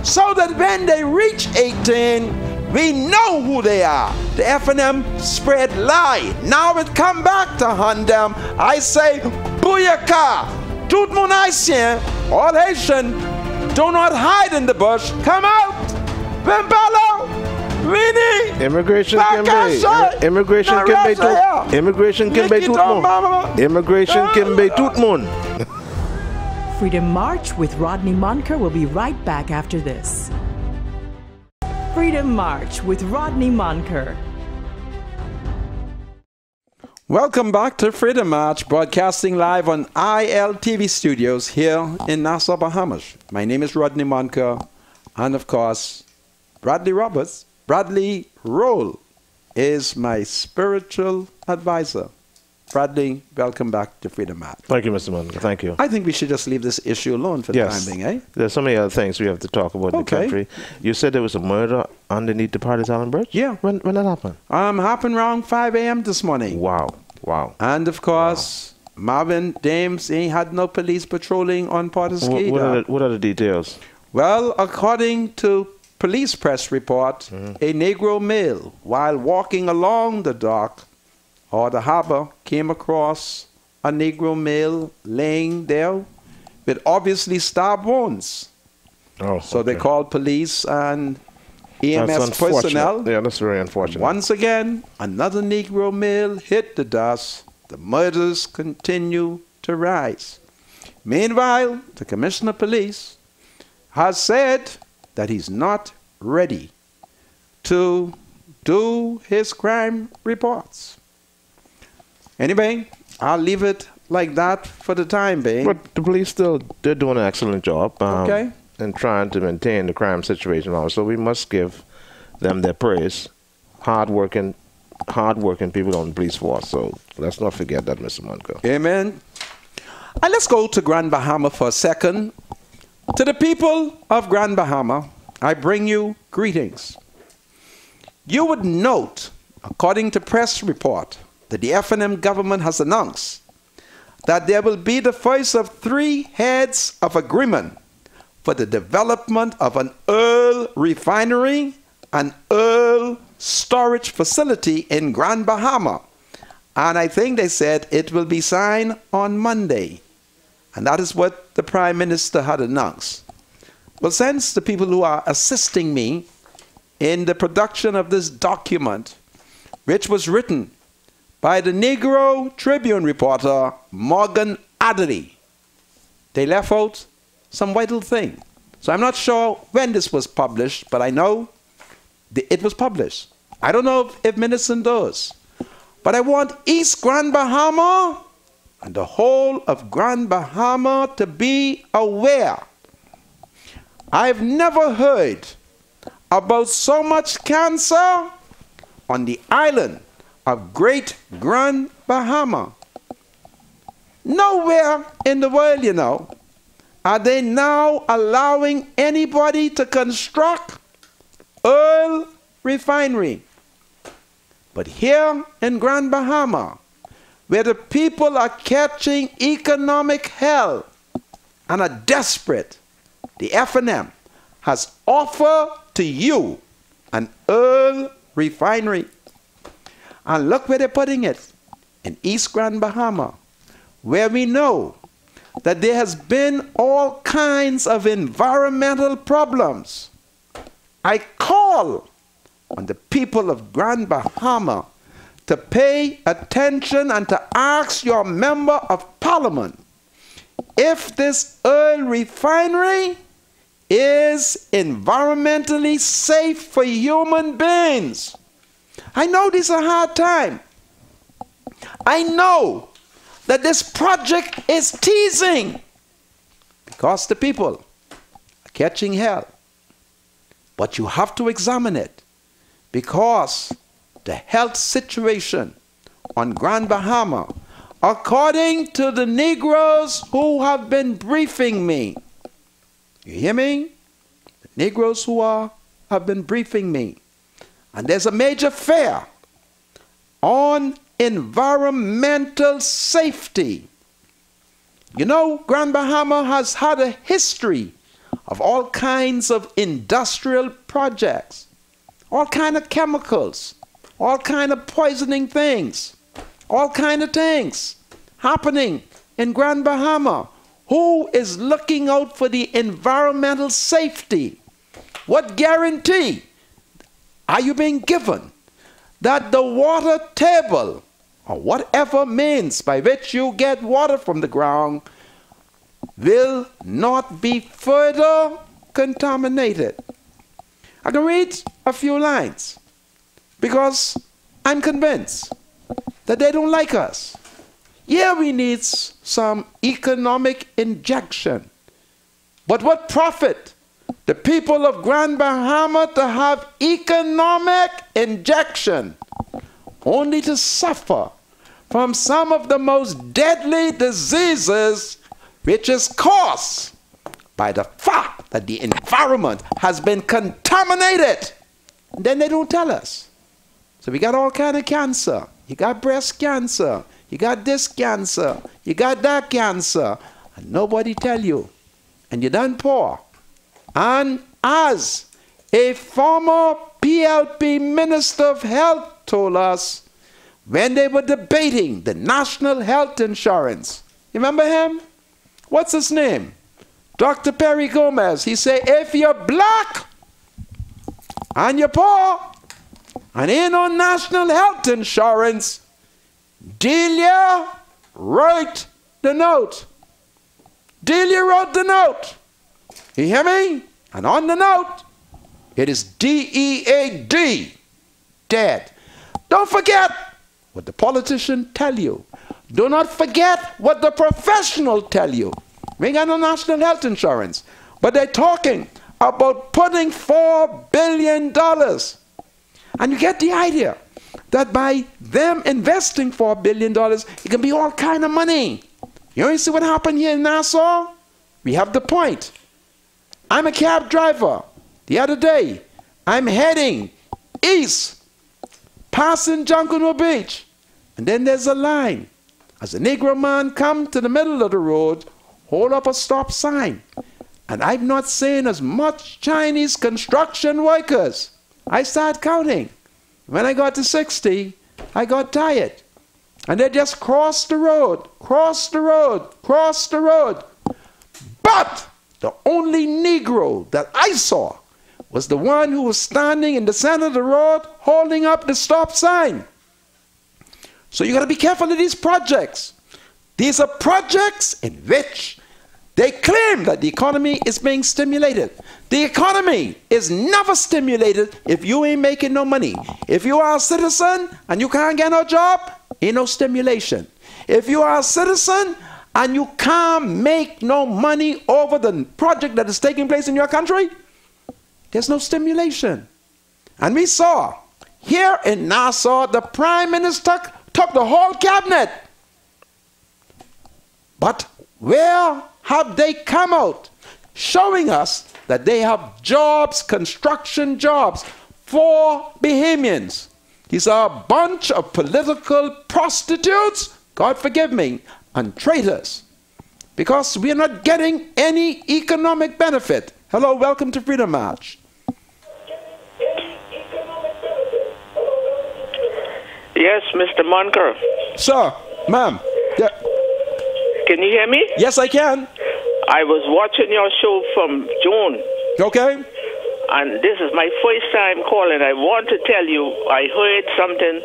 so that when they reach 18, we know who they are. The F&M spread lie. Now it come back to hunt them. I say, booyaka, tout mon haïtien, all Haitian, Do not hide in the bush. Come out. Bimbala. Winnie. Immigration can be. Immigration can be tut. Immigration can be tutmun. Immigration can be tutmun. Freedom March with Rodney Monker will be right back after this. Freedom March with Rodney Monker. Welcome back to Freedom March, broadcasting live on ILTV studios here in Nassau, Bahamas. My name is Rodney Monker, and of course, Bradley Roberts, Bradley Roll, is my spiritual advisor. Bradley, welcome back to Freedom March. Thank you, Mr. Monker. Thank you. I think we should just leave this issue alone for the time being, eh? There's so many other things we have to talk about in the country. You said there was a murder underneath the Paradise Island Bridge? Yeah. When that happened? Happened around 5 a.m. this morning. Wow. Wow. And of course, Marvin Dames, he had no police patrolling on Portishead. What are the details? Well, according to police press report, a Negro male, while walking along the dock or the harbor, came across a Negro male laying there with obviously stab wounds. Oh, so they called police and EMS personnel. Yeah, that's very unfortunate. Once again, another Negro male hit the dust. The murders continue to rise. Meanwhile, the Commissioner of Police has said that he's not ready to do his crime reports. Anyway, I'll leave it like that for the time being. But the police they're doing an excellent job. In trying to maintain the crime situation also. We must give them their praise. Hard-working people on the police force. So let's not forget that, Mr. Monker. Amen. And let's go to Grand Bahama for a second. To the people of Grand Bahama, I bring you greetings. You would note, according to press report, that the FNM government has announced that there will be the first of 3 heads of agreement for the development of an oil refinery and oil storage facility in Grand Bahama. And I think they said it will be signed on Monday. And that is what the Prime Minister had announced. Well, since the people who are assisting me in the production of this document, which was written by the Negro Tribune reporter Morgan Adderley, they left out some vital thing. So I'm not sure when this was published, but I know it was published. I don't know if Minister does. But I want East Grand Bahama and the whole of Grand Bahama to be aware. I've never heard about so much cancer on the island of Great Grand Bahama. Nowhere in the world, you know, are they now allowing anybody to construct oil refinery. But here in Grand Bahama, where the people are catching economic hell and are desperate, the FNM has offered to you an oil refinery. And look where they're putting it, in East Grand Bahama, where we know that there has been all kinds of environmental problems. I call on the people of Grand Bahama to pay attention and to ask your member of parliament if this oil refinery is environmentally safe for human beings. I know this is a hard time. I know that this project is teasing because the people are catching hell. But you have to examine it because the health situation on Grand Bahama, according to the Negroes who have been briefing me, you hear me? The Negroes who have been briefing me. And there's a major fair on environmental safety. You know, Grand Bahama has had a history of all kinds of industrial projects, all kinds of chemicals, all kinds of poisoning things, all kinds of things happening in Grand Bahama. Who is looking out for the environmental safety? What guarantee are you being given that the water table, or whatever means by which you get water from the ground, will not be further contaminated? I can read a few lines because I'm convinced that they don't like us. Yeah, we need some economic injection. But what profit the people of Grand Bahama to have economic injection only to suffer from some of the most deadly diseases which is caused by the fact that the environment has been contaminated? And then they don't tell us. So we got all kind of cancer. You got breast cancer. You got this cancer. You got that cancer. And nobody tell you. And you done poor. And as a former PLP Minister of Health told us when they were debating the National Health Insurance. You remember him? What's his name? Dr. Perry Gomez. He said, if you're black and you're poor and ain't no national health insurance, Delia wrote the note. Delia wrote the note. You hear me? And on the note, it is DEAD, dead. Don't forget what the politicians tell you. Do not forget what the professionals tell you. We ain't got no national health insurance, but they're talking about putting $4 billion. And you get the idea that by them investing $4 billion, it can be all kind of money. You know, you see what happened here in Nassau? We have the point. I'm a cab driver. The other day, I'm heading east, passing Junkanoo Beach, and then there's a line. As a Negro man come to the middle of the road, hold up a stop sign. And I've not seen as much Chinese construction workers. I started counting. When I got to 60, I got tired. And they just crossed the road, crossed the road, crossed the road. But the only Negro that I saw was the one who was standing in the center of the road holding up the stop sign. So you got to be careful of these projects. These are projects in which they claim that the economy is being stimulated. The economy is never stimulated if you ain't making no money. If you are a citizen and you can't get no job, ain't no stimulation. If you are a citizen and you can't make no money over the project that is taking place in your country, there's no stimulation. And we saw here in Nassau, the Prime Minister took the whole cabinet. But where have they come out showing us that they have jobs, construction jobs for Bahamians? These are a bunch of political prostitutes, God forgive me, and traitors, because we are not getting any economic benefit. Hello, welcome to Freedom March. Yes, Mr. Monker. Sir, ma'am. Yeah. Can you hear me? Yes, I can. I was watching your show from June. Okay. And this is my first time calling. I want to tell you, I heard something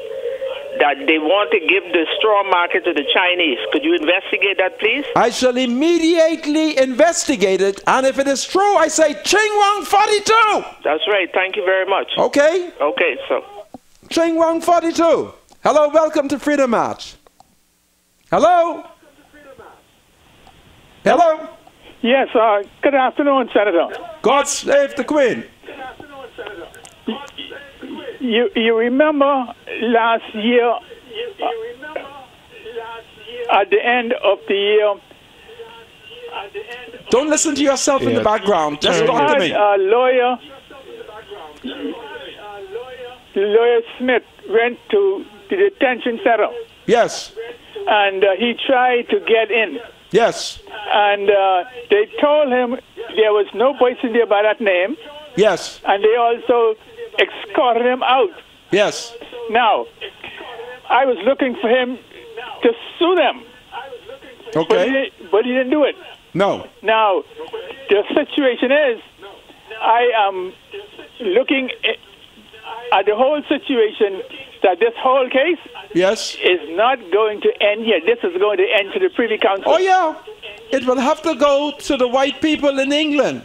that they want to give the straw market to the Chinese. Could you investigate that, please? I shall immediately investigate it, and if it is true, I say Ching Wang 42. That's right. Thank you very much. Okay. Okay, so. Ching Wang 42. Hello, welcome to Freedom March. Hello? Hello? Yes, good afternoon, Senator. God save the Queen. You remember last year, at the end of the year... Don't listen to yourself in the background. Just talk to me. Lawyer Smith went to the detention center. Yes. And he tried to get in. Yes. And they told him there was no person there by that name. Yes. And they also escorted him out. Yes. Now, I was looking for him to sue them. Okay. But he didn't do it. No. Now, the situation is, I am looking at the whole situation, that this whole case Yes. is not going to end here. This is going to end to the Privy Council. Oh, yeah. It will have to go to the white people in England.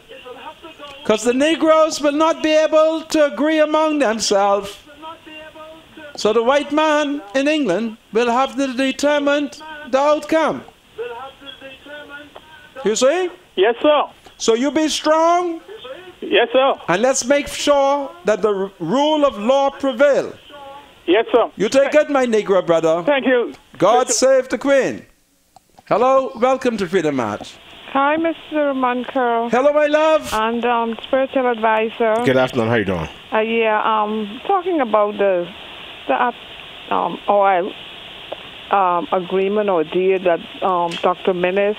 Because the Negroes will not be able to agree among themselves. So the white man in England will have to determine the outcome. You see? Yes, sir. So you be strong, Yes, sir. and let's make sure that the rule of law prevail. Yes, sir. You take it, my Negro brother. Thank you. God save the Queen. Hello, welcome to Freedom March. Hi, Mr. Monker Hello, my love. and spiritual advisor. Good afternoon. How you doing? Talking about the oil agreement or deal that Dr. Minnis,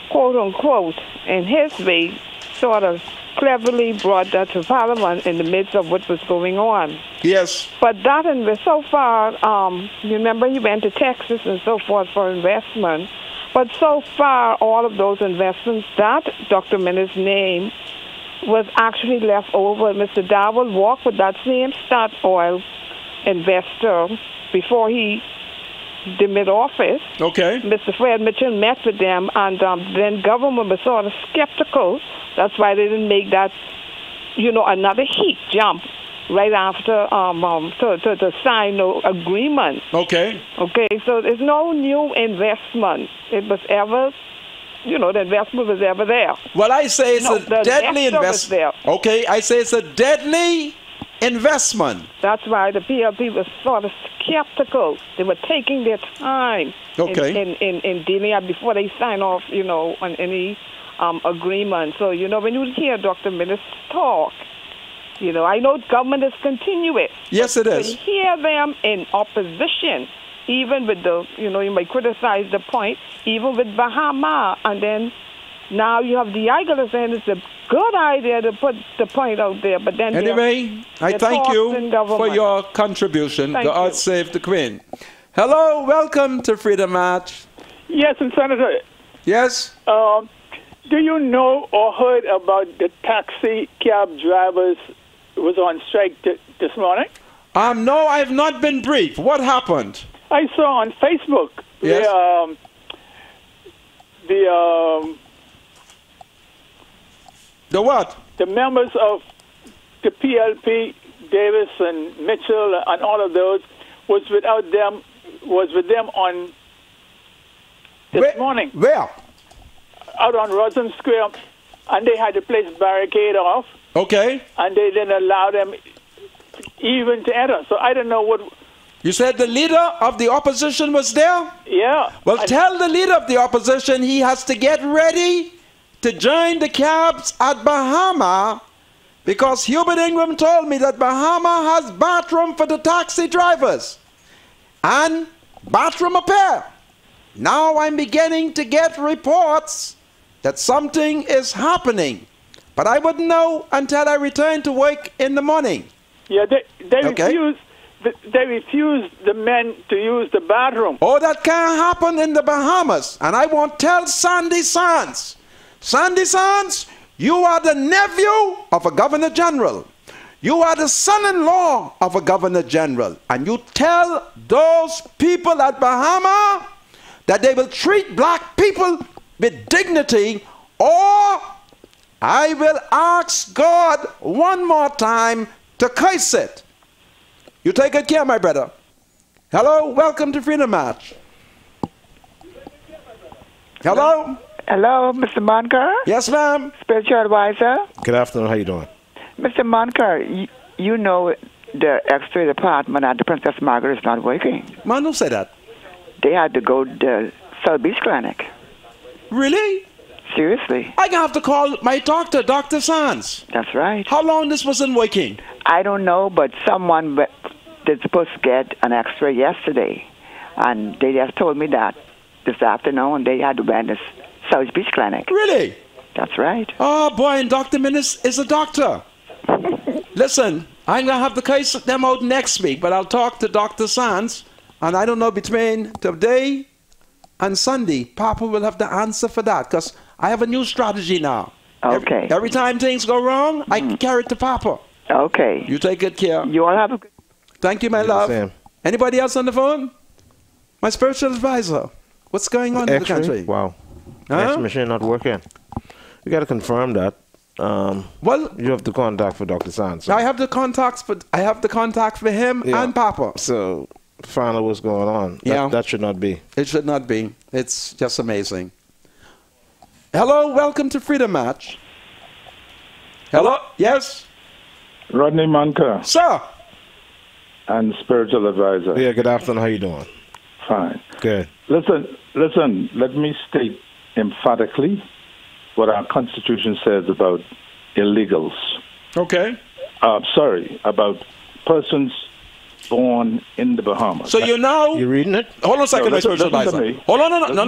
quote unquote, in his way, sort of cleverly brought that to Parliament in the midst of what was going on. Yes. But that, so far, you remember he went to Texas and so forth for investment. But so far, all of those investments, that Dr. Minnis' name was actually left over. Mr. Dowell walked with that same Statoil investor before he demit office. Okay. Mr. Fred Mitchell met with them, and then government was sort of skeptical. That's why they didn't make that, another heat jump right after to sign no agreement. Okay. Okay, so there's no new investment. It was ever, the investment was ever there. Well, I say it's a the deadly investor was investment. there. Okay, I say it's a deadly investment. That's why the PLP was sort of skeptical. They were taking their time in dealing up before they sign off, on any agreement. So, when you hear Dr. Minnis talk, I know government is continuous. Yes, it is. To hear them in opposition, even with the, you might criticize the point, even with Bahama, and then now you have the Igala saying it's a good idea to put the point out there, but then anyway, I thank you for your contribution. God save the Queen. Hello, welcome to Freedom March. Yes, and Senator. Yes? Do you know or heard about the taxi cab drivers was on strike this morning? No, I've not been briefed. What happened? I saw on Facebook Yes. The what? the members of the PLP, Davis and Mitchell and all of those was with them on this morning. Where? Out on Rossum Square, and they had the place barricade off, Okay. and they didn't allow them even to enter. So I don't know what. You said the leader of the opposition was there? Yeah. Well, tell the leader of the opposition he has to get ready to join the cabs at Bahama, because Hubert Ingram told me that Bahama has bathroom for the taxi drivers and bathroom repair. Now I'm beginning to get reports that something is happening, but I wouldn't know until I return to work in the morning. Yeah, they Okay. refused. They refused the men to use the bathroom. Oh, that can't happen in the Bahamas. And I won't tell Sandy Sands. Sandy Sands, you are the nephew of a governor general. You are the son-in-law of a governor general. And you tell those people at Bahama that they will treat black people with dignity, or I will ask God one more time to curse it. You take good care, my brother. Hello, welcome to Freedom March. Hello? Hello, Mr. Monker, Yes, ma'am. spiritual advisor. Good afternoon. How you doing? Mr. Monker, you know the X-ray department at the Princess Margaret is not working. Man, who said that? They had to go to the South Beach Clinic. Really? Seriously, I have to call my doctor, Dr. Sands. that's right. How long this wasn't working? I don't know, but someone they're supposed to get an X-ray yesterday, and they just told me that this afternoon they had to go to the South Beach Clinic. Really? That's right. Oh, boy, and Dr. Minnis is a doctor. Listen, I'm going to have to case them out next week, but I'll talk to Dr. Sands, and I don't know, between today and Sunday, Papa will have the answer for that, because I have a new strategy now. Okay. Every time things go wrong, I can carry it to Papa. Okay. You take good care. You all have a good... Thank you, my love. Anybody else on the phone? My spiritual advisor. What's going on in the country? Wow. Huh? X-machine not working. You got to confirm that. Well, you have the contact for Dr. Sanson. I have the contact for him and Papa. So find out what's going on. That should not be. It should not be. It's just amazing. Hello, welcome to Freedom Match. Hello, yes. Rodney Monker. Sir. And spiritual advisor. Yeah, good afternoon. How you doing? Fine. Good. Listen, let me state emphatically what our Constitution says about illegals. Okay. About persons born in the Bahamas. So you reading it? Hold on a second, my spiritual advisor. Hold on, no.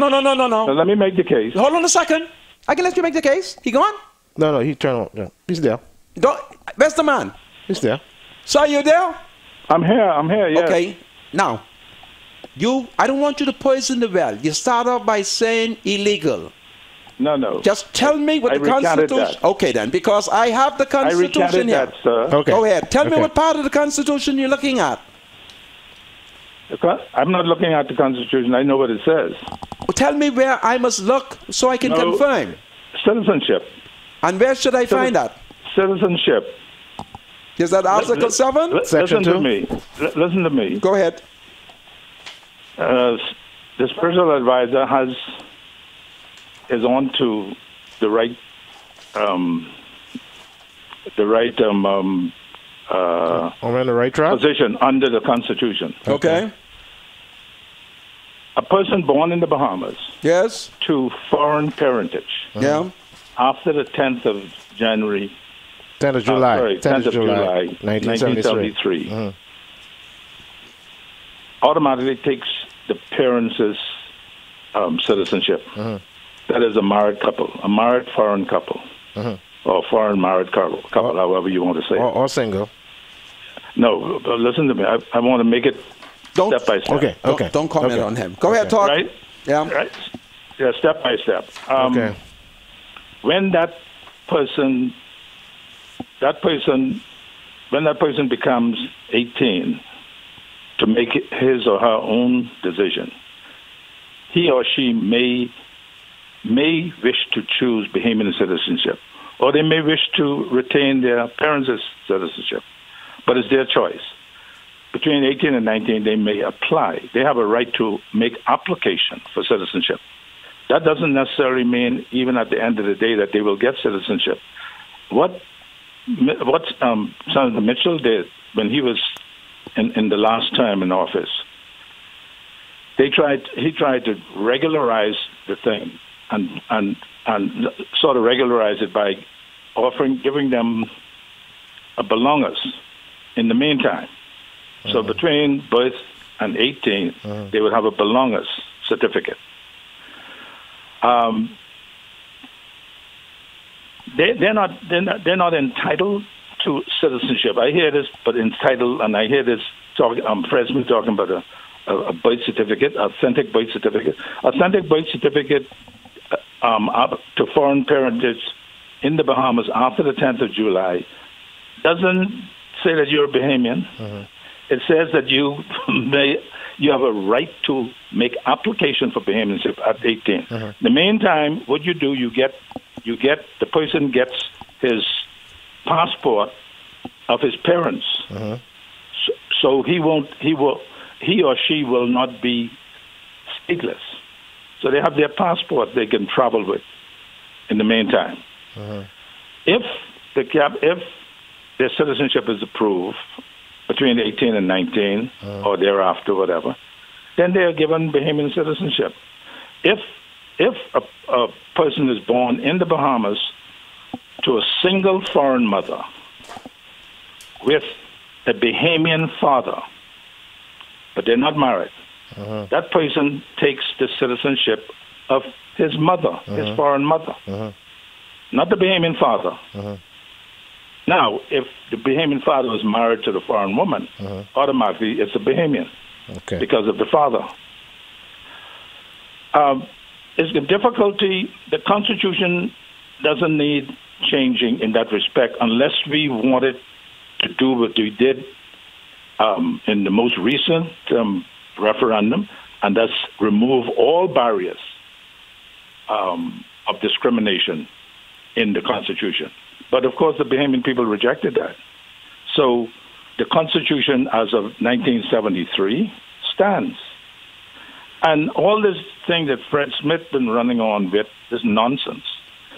Let me make the case. Hold on a second. I can let you make the case. He gone? No, he turned on. Yeah. He's there. Where's the man? He's there. So you there? I'm here, yes. Okay. Now, I don't want you to poison the well. You start off by saying illegal. No. Just tell me what the Constitution... Okay, then, because I have the Constitution here. That, sir. Okay. Go ahead. Tell me what part of the Constitution you're looking at. I'm not looking at the Constitution. I know what it says. Well, tell me where I must look so I can confirm. Citizenship. And where should I find that? Citizenship. Is that Article 7? Section 2? Listen to me. Go ahead. The spiritual advisor is on to the right on the right track? Position under the Constitution. Okay. A person born in the Bahamas. Yes. To foreign parentage. Yeah. After the 10th of January. 10th of July. 10th of July 1973. Automatically takes the parents' citizenship. That is a married couple, a married foreign couple, or foreign married couple, however you want to say it. Or single. No, but listen to me. I want to make it step by step. Okay. Don't comment on him. Go ahead, talk. Right? Yeah. Right. Yeah, step by step. Okay. When that person becomes 18 to make his or her own decision, he or she may wish to choose Bahamian citizenship, or they may wish to retain their parents' citizenship, but it's their choice. Between 18 and 19, they may apply. They have a right to make application for citizenship. That doesn't necessarily mean, even at the end of the day, that they will get citizenship. What Senator Mitchell did when he was in the last term in office, he tried to regularize the thing and sort of regularize it by giving them a belongers in the meantime. So between birth and 18, they would have a belongers certificate. They're not entitled to citizenship. I hear this, but entitled, and I hear this President talking about a birth certificate, authentic birth certificate. Authentic birth certificate to foreign parentage in the Bahamas after the 10th of July doesn't say that you're a Bahamian. It says that you have a right to make application for Bahamianship at 18. In the meantime, what you do, the person gets his passport of his parents, so he or she will not be stateless. So they have their passport they can travel with in the meantime. If their citizenship is approved between 18 and 19 or thereafter, whatever, then they are given Bahamian citizenship. If a person is born in the Bahamas to a single foreign mother with a Bahamian father, but they're not married, that person takes the citizenship of his mother, his foreign mother, not the Bahamian father. Now, if the Bahamian father was married to the foreign woman, automatically it's a Bahamian because of the father. it's the difficulty. The Constitution doesn't need changing in that respect unless we wanted to do what we did in the most recent referendum, and that's remove all barriers of discrimination in the Constitution. But of course, the Bahamian people rejected that. So the Constitution as of 1973 stands. And all this thing that Fred Smith been running on with is nonsense.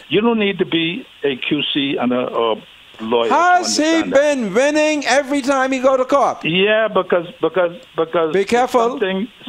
You don't need to be a QC and a lawyer. Has he been winning every time he go to court? Yeah, because be careful.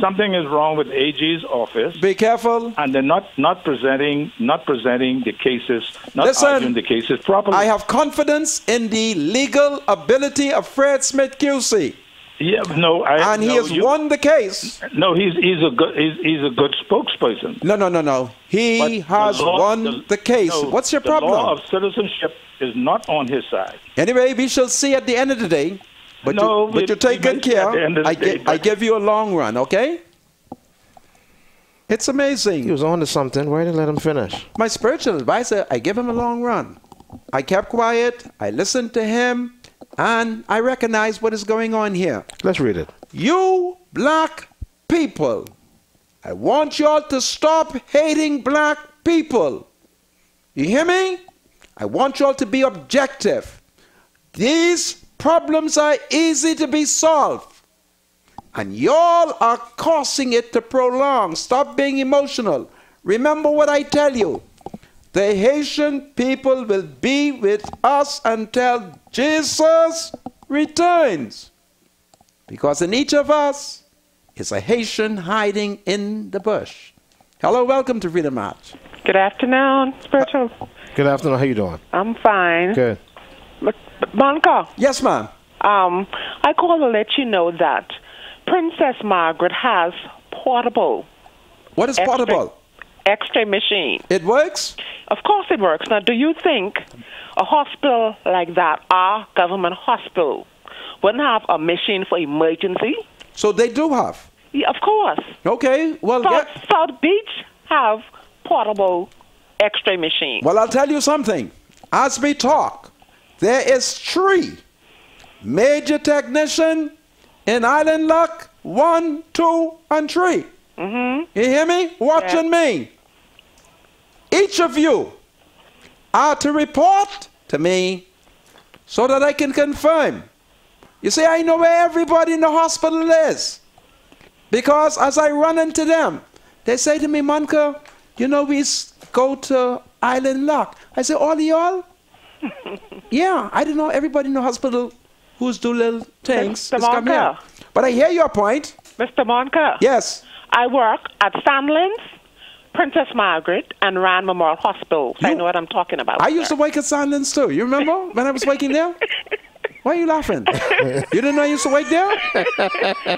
Something is wrong with AG's office. Be careful. And they're not presenting the cases, Listen, arguing the cases properly. I have confidence in the legal ability of Fred Smith QC. Yeah, no, he has won the case. No, he's a good spokesperson. No. He has won the case. No, what's your problem? The law of citizenship is not on his side. Anyway, we shall see at the end of the day. But you take good care. I give you a long run, okay? It's amazing. He was on to something. Why didn't let him finish? My spiritual advisor, I give him a long run. I kept quiet. I listened to him. And I recognize what is going on here. Let's read it. You black people, I want y'all to stop hating black people. You hear me? I want y'all to be objective. These problems are easy to be solved. And y'all are causing it to prolong. Stop being emotional. Remember what I tell you. The Haitian people will be with us until Jesus returns. Because in each of us is a Haitian hiding in the bush. Hello, welcome to Freedom March. Good afternoon, Spiritual. Good afternoon, how you doing? I'm fine. Good. Monica. Yes, ma'am. I call to let you know that Princess Margaret has portable. What is portable? X-ray machine. It works? Of course it works. Now, do you think a hospital like that, our government hospital, wouldn't have a machine for emergency? So they do have? Yeah, of course. Okay, well... South Beach have portable X-ray machine. Well, I'll tell you something. As we talk, there is 3 major technicians in Island Luck, 1, 2, and 3. Mm-hmm. You hear me? Watching me. Each of you are to report to me so that I can confirm. You see, I know where everybody in the hospital is. Because as I run into them, they say to me, Monica, you know, we go to Island Lock. I say, all of y'all? Yeah, I didn't know everybody in the hospital who's doing little things. Mr. Monka. But I hear your point. Mr. Monka. Yes. I work at Sandlands, Princess Margaret, and Rand Memorial Hospital. So I know what I'm talking about. I used to work at Sandlands too. You remember when I was working there? Why are you laughing? You didn't know I used to work there?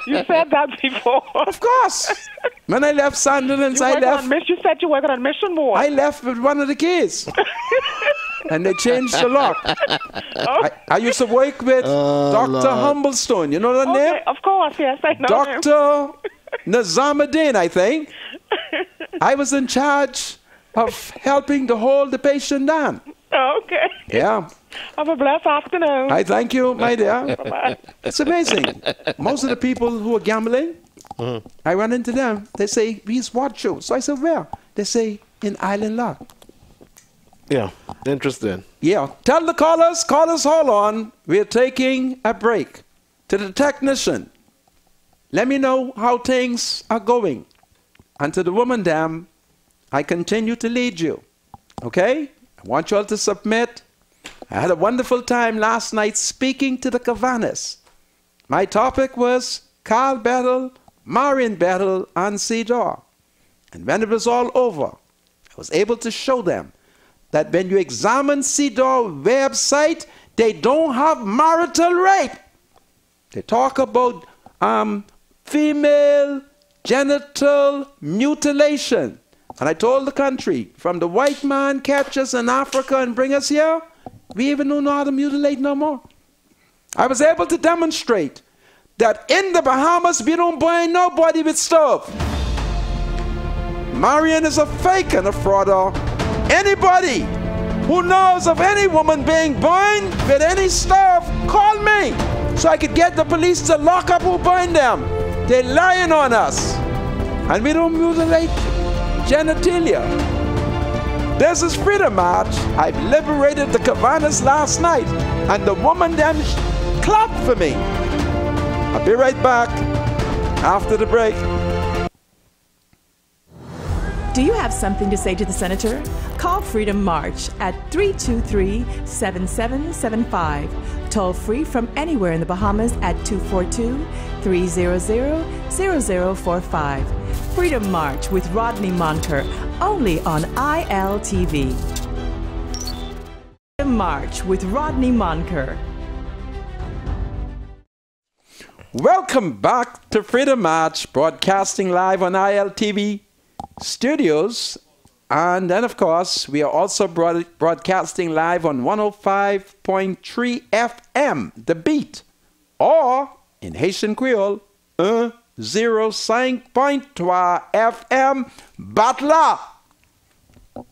You said that before. Of course. When I left Sandlands, I left. You said you worked on Mission Board. I left with one of the kids. And they changed the lock. Oh. I used to work with Dr. Humblestone. You know that name? Of course, yes, I know Dr. Nizamuddin, I think. I was in charge of helping to hold the patient down. Oh, okay. Yeah. Have a blessed afternoon. I thank you, my dear. Bye-bye. It's amazing. Most of the people who are gambling, I run into them. They say, he's what show? So I said, where? They say, in Island Lock. Yeah, interesting. Yeah. Tell the callers, hold on. We're taking a break. To the technician, let me know how things are going. And to the woman, damn, I continue to lead you. Okay? I want you all to submit. I had a wonderful time last night speaking to the Cavanas. My topic was Carl Battle, Marion Battle, and Cedar. And when it was all over, I was able to show them that when you examine Cedar website, they don't have marital rape. They talk about female genital mutilation. And I told the country, from the white man catch us in Africa and bring us here, we even don't know how to mutilate no more. I was able to demonstrate that in the Bahamas, we don't burn nobody with stove. Marion is a fake and a frauder. Anybody who knows of any woman being burned with any stuff, call me so I could get the police to lock up who burned them. They're lying on us. And we don't mutilate genitalia. This is Freedom March. I've liberated the Cabanas last night, and the woman then clapped for me. I'll be right back after the break. Do you have something to say to the senator? Call Freedom March at 323-7775. Toll free from anywhere in the Bahamas at 242-300-0045. Freedom March with Rodney Monker, only on ILTV. Freedom March with Rodney Monker. Welcome back to Freedom March, broadcasting live on ILTV studios. And then, of course, we are also broadcasting live on 105.3 FM, The Beat, or in Haitian Creole, 105.3 FM, Batla.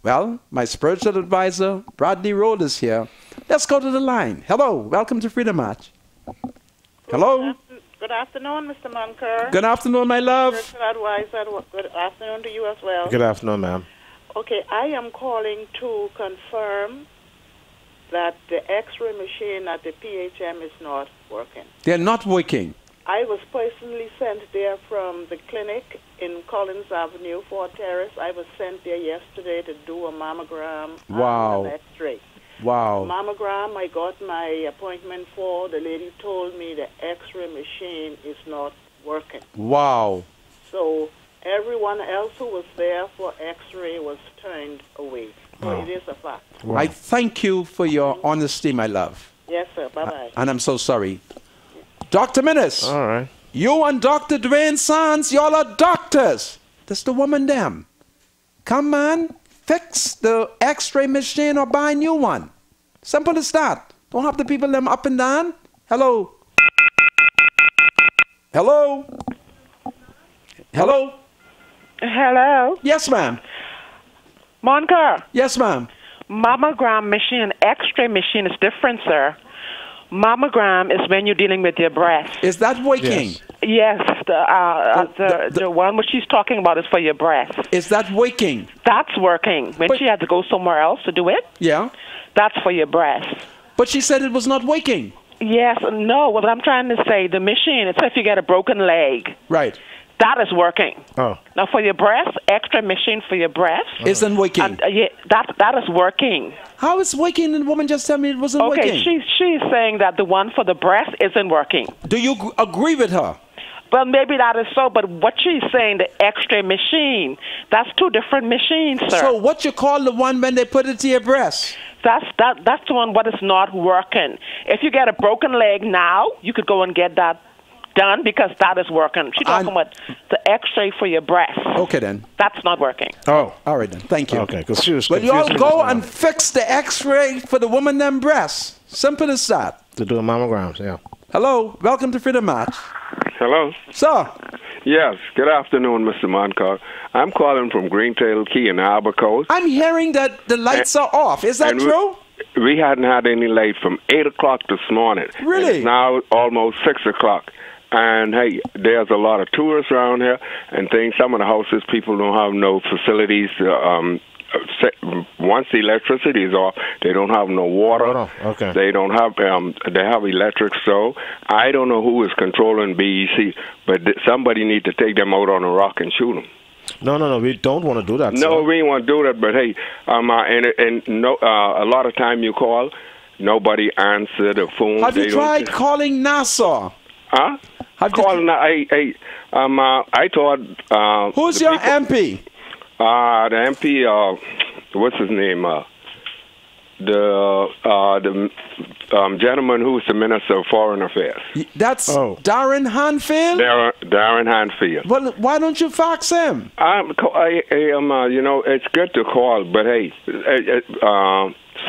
Well, my spiritual advisor, Bradley Roll, is here. Let's go to the line. Hello, welcome to Freedom March. Hello. Good afternoon, Mr. Monker. Good afternoon, my love. Spiritual advisor, good afternoon to you as well. Good afternoon, ma'am. Okay, I am calling to confirm that the X-ray machine at the PHM is not working. They're not working. I was personally sent there from the clinic in Collins Avenue, Fort Terrace. I was sent there yesterday to do a mammogram Wow. and an X-ray. Wow. Mammogram, I got my appointment for. The lady told me the X-ray machine is not working. Wow. So everyone else who was there for X-ray was turned away. So it is a fact. Wow. I thank you for your honesty, my love. Yes, sir. Bye-bye. And I'm so sorry. Dr. Minnis. All right. You and Dr. Dwayne Sands, y'all are doctors. That's the woman them. Come, man. Fix the X-ray machine or buy a new one. Simple as that. Don't have the people them up and down. Hello. Hello. Hello. Hello. Yes, ma'am. Monker. Yes, ma'am. Mammogram machine, X-ray machine is different, sir. Mammogram is when you're dealing with your breast. Is that working? Yes, the one which she's talking about is for your breast. Is that working? That's working. When she had to go somewhere else to do it, Yeah. that's for your breast. But she said it was not working. Yes, no, what I'm trying to say, the machine, it's if you get a broken leg. Right. That is working. Oh. Now, for your breast, X-ray machine for your breast. Isn't working. Yeah, that is working. How is working? The woman just told me it wasn't working. Okay, she's saying that the one for the breast isn't working. Do you agree with her? Well, maybe that is so, but what she's saying, the X-ray machine, that's two different machines, sir. So what you call the one when they put it to your breast? That's the one what is not working. If you get a broken leg now, you could go and get that done because that is working. She's talking about the X-ray for your breast. Okay, then. That's not working. Oh. All right, then. Thank you. Okay, because she was Well, you all confusing go us now. and fix the X-ray for the woman them breasts. Simple as that. To do mammograms, yeah. Hello. Welcome to Freedom March. Hello? Sir. Yes. Good afternoon, Mr. Moncar. I'm calling from Greentail Key in Arbor Coast. I'm hearing that the lights are off. Is that true? We hadn't had any light from 8 o'clock this morning. Really? It's now almost 6 o'clock. And, hey, there's a lot of tourists around here and things. Some of the houses, people don't have no facilities. Once the electricity is off, they don't have no water. Oh, okay. They don't have, they have electric stove. I don't know who is controlling BEC, but somebody need to take them out on a rock and shoot them. No, we don't want to do that. No, sir. we don't want to do that, but hey, a lot of time you call, nobody answer the phone. Have you tried calling NASA? Huh? I thought. Who's your MP? The MP. What's his name? The gentleman who's the Minister of Foreign Affairs. That's Darren Hanfield? Darren Hanfield. Well, why don't you fax him? It's good to call, but hey,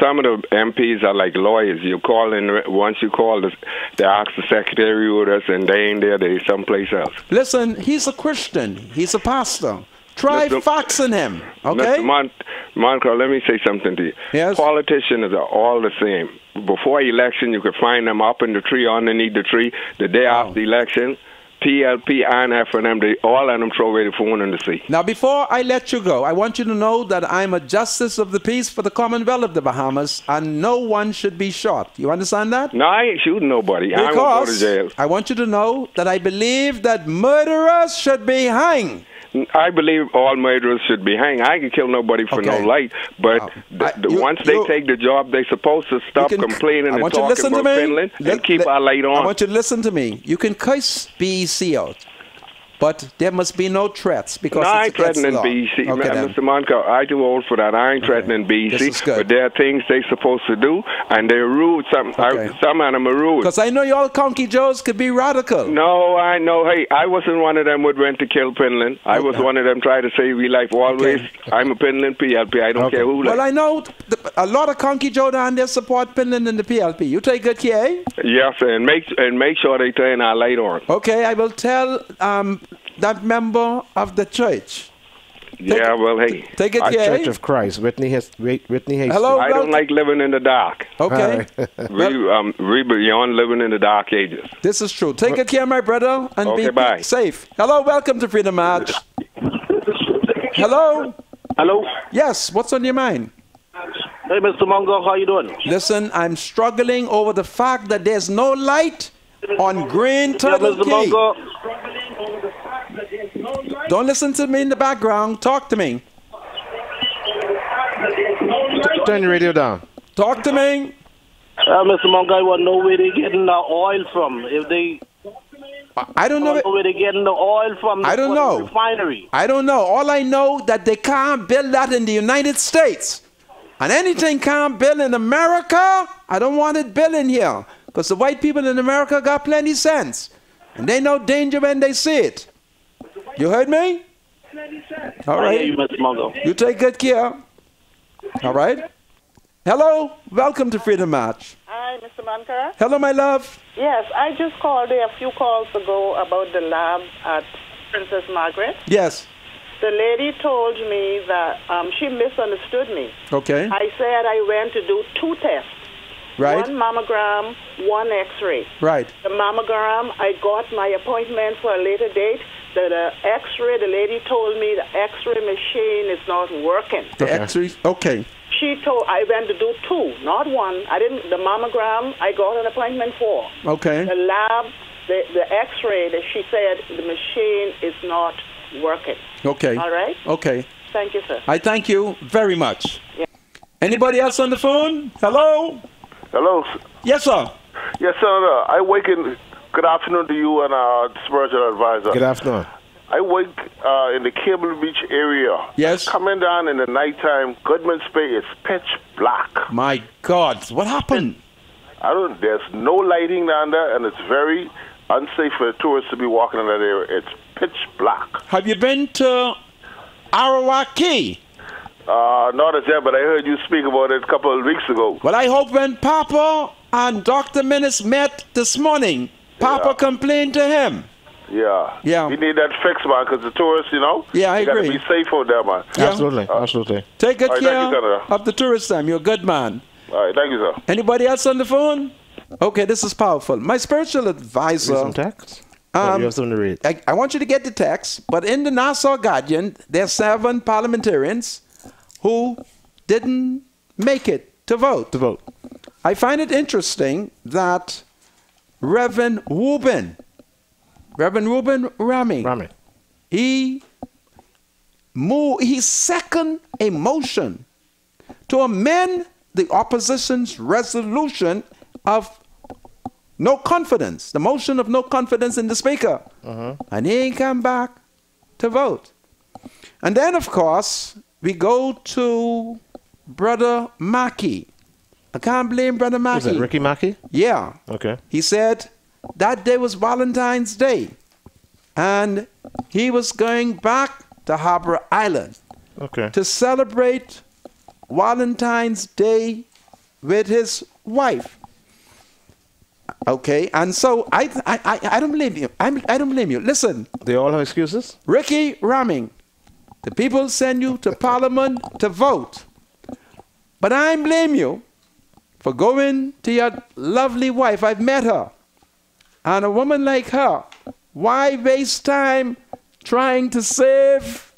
some of the MPs are like lawyers. You call in, once you call, they ask the secretary with us, and they ain't there, they someplace else. Listen, he's a Christian. He's a pastor. Try faxing him, okay? Mr. Moncur, let me say something to you. Yes? Politicians are all the same. Before election, you could find them up in the tree, underneath the tree. The day after the election, PLP, INF, and them, they all of them throw away the phone in the sea. Now, before I let you go, I want you to know that I'm a justice of the peace for the Commonwealth of the Bahamas, and no one should be shot. You understand that? No, I ain't shooting nobody. I won't go to jail. I want you to know that I believe that murderers should be hanged. I believe all murderers should be hanged. I can kill nobody for no light, but once they take the job, they're supposed to stop complaining and talking about Finland and keep our light on. I want you to listen to me. You can cuss BEC out, but there must be no threats because no, I ain't threatening BEC. Mr. Moncur, I too old for that. I ain't threatening BEC, but there are things they're supposed to do, and they're rude. Some of them are rude. Because I know you all Conky Joes could be radical. No, I know. Hey, I wasn't one of them who went to kill Finland. I was one of them trying to save your life always. I'm a Finland PLP. I don't care who. Well, I know a lot of Conky Joe down there support Finland and the PLP. You take good care? Yes, and make sure they turn our light on. Okay, I will tell that member of the church. Take it here. Church of Christ, Whitney Hastings. Hello, I don't like living in the dark. Okay. We beyond living in the dark ages. This is true. Take good care, my brother, and be safe. Hello, welcome to Freedom March. Hello. Hello. Yes, what's on your mind? Hey, Mr. Moncur, how you doing? Listen, I'm struggling over the fact that there's no light on Green Turtle Key. Don't listen to me in the background. Talk to me. Turn your radio down. Talk to me. Mr. Moncur, I want to know where they're getting the oil from. If they... I don't know where they're getting the oil from. I don't know. Refinery. I don't know. All I know that they can't build that in the United States. And anything can't build in America, I don't want it built in here. Because the white people in America got plenty sense. And they know danger when they see it. You heard me? All right. I hear you, Mr. Moncur. You take good care. All right. Hello. Welcome to Freedom March. Hi, Mr. Moncur. Hello, my love. Yes, I just called there a few calls ago about the lab at Princess Margaret. Yes. The lady told me that she misunderstood me. Okay. I said I went to do 2 tests. Right. 1 mammogram, 1 X-ray. Right. The mammogram, I got my appointment for a later date. The X-ray, the lady told me the X-ray machine is not working. The X-ray, okay. She told I went to do 2, not 1. I didn't. The mammogram, I got an appointment for. Okay. The lab, the X-ray, that she said the machine is not working. Okay. All right. Okay. Thank you, sir. I thank you very much. Yeah. Anybody else on the phone? Hello. Hello. Yes, sir. Yes, sir. I wake in. Good afternoon to you and our spiritual advisor. Good afternoon. I wake in the Cable Beach area. Yes. Coming down in the nighttime, Goodman's Bay is pitch black. My God, what happened? There's no lighting down there, and it's very unsafe for tourists to be walking in that area. It's pitch black. Have you been to Arawak Key? Not as yet, but I heard you speak about it a couple of weeks ago. Well, I hope when Papa and Dr. Minnis met this morning, Papa complained to him. Yeah. Yeah. We need that fixed, man, because the tourists, Yeah, I agree. You got to be safe out there, man. Yeah. Absolutely. Absolutely. Take good care thank you, of the tourist time. You're a good man. All right. Thank you, sir. Anybody else on the phone? Okay, this is powerful. My spiritual advisor. Read some text? You have something to read. I want you to get the text, but in the Nassau Guardian, there are 7 parliamentarians who didn't make it to vote. I find it interesting that Reverend Reuben Raming, he seconded a motion to amend the opposition's resolution of no confidence, the motion of no confidence in the speaker. And he ain't come back to vote. And then, of course, we go to Brother Mackey. I can't blame Brother Mackey. Is it Ricky Mackey? Yeah. Okay. He said that day was Valentine's Day. And he was going back to Harbour Island to celebrate Valentine's Day with his wife. Okay, and so I don't blame you. I don't blame you. Listen. They all have excuses? Ricky Raming, The people send you to Parliament to vote. But I blame you for going to your lovely wife. I've met her. And a woman like her, why waste time trying to save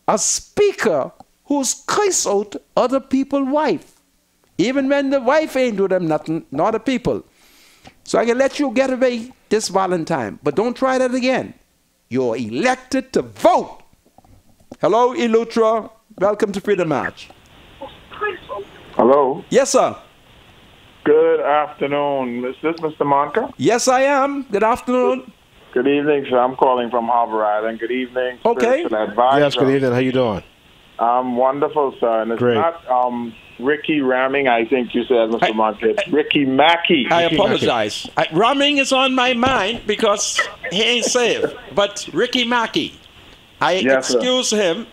a speaker who's cursed out other people's wife? Even when the wife ain't do them nothing, not the people. So I can let you get away this Valentine, but don't try that again. You're elected to vote. Hello, Elutra. Welcome to Freedom March. Hello. Yes, sir. Good afternoon. Is this Mr. Monka? Yes, I am. Good afternoon. Good evening, sir. I'm calling from Harbor Island. Good evening, okay. Advisor. Yes, good evening. How you doing? I'm wonderful, sir. And it's Great. not Ricky Ramming, I think you said, Mr. Monka. It's Ricky Mackey. I apologize. Ramming is on my mind because he ain't safe. But Ricky Mackey, I excuse him.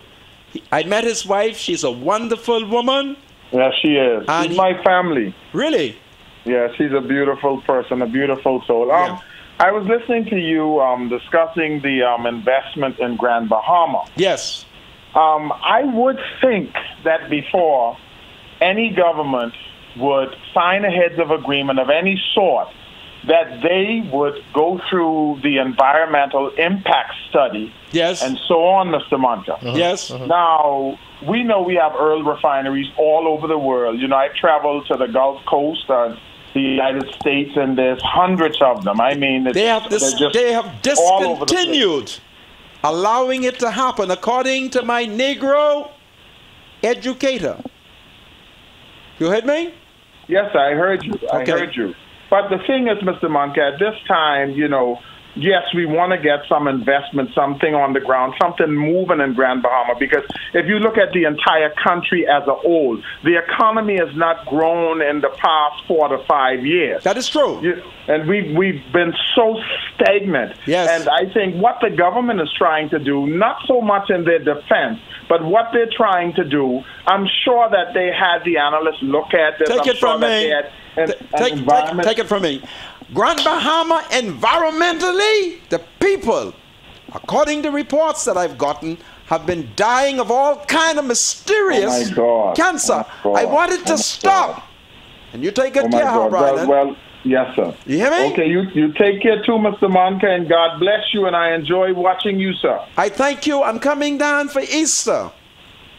I met his wife. She's a wonderful woman. Yes, she is. And she's my family. Really? Yeah, she's a beautiful person, a beautiful soul. I was listening to you discussing the investment in Grand Bahama. Yes. I would think that before any government would sign a heads of agreement of any sort, that they would go through the environmental impact study. Yes. And so on, Mr. Monka. Yes. Now, we know we have oil refineries all over the world. You know, I traveled to the Gulf Coast, the United States, and there's hundreds of them. I mean, they have discontinued allowing it to happen, according to my Negro educator. You heard me? Yes, I heard you. I heard you. But the thing is, Mr. Monka, at this time, you know, yes, we want to get some investment, something on the ground, something moving in Grand Bahama, because if you look at the entire country as a whole, the economy has not grown in the past 4 to 5 years. That is true. And we've been so stagnant. Yes. And I think what the government is trying to do, not so much in their defense, but what they're trying to do, I'm sure that they had the analysts look at this. Take it from me. Take it from me. Grand Bahama, environmentally, the people, according to reports that I've gotten, have been dying of all kind of mysterious cancer. I want it to stop. And you take good care, Harbor Island. Well, yes, sir. You hear me? Okay, you take care too, Mr. Monka, and God bless you, and I enjoy watching you, sir. I thank you. I'm coming down for Easter.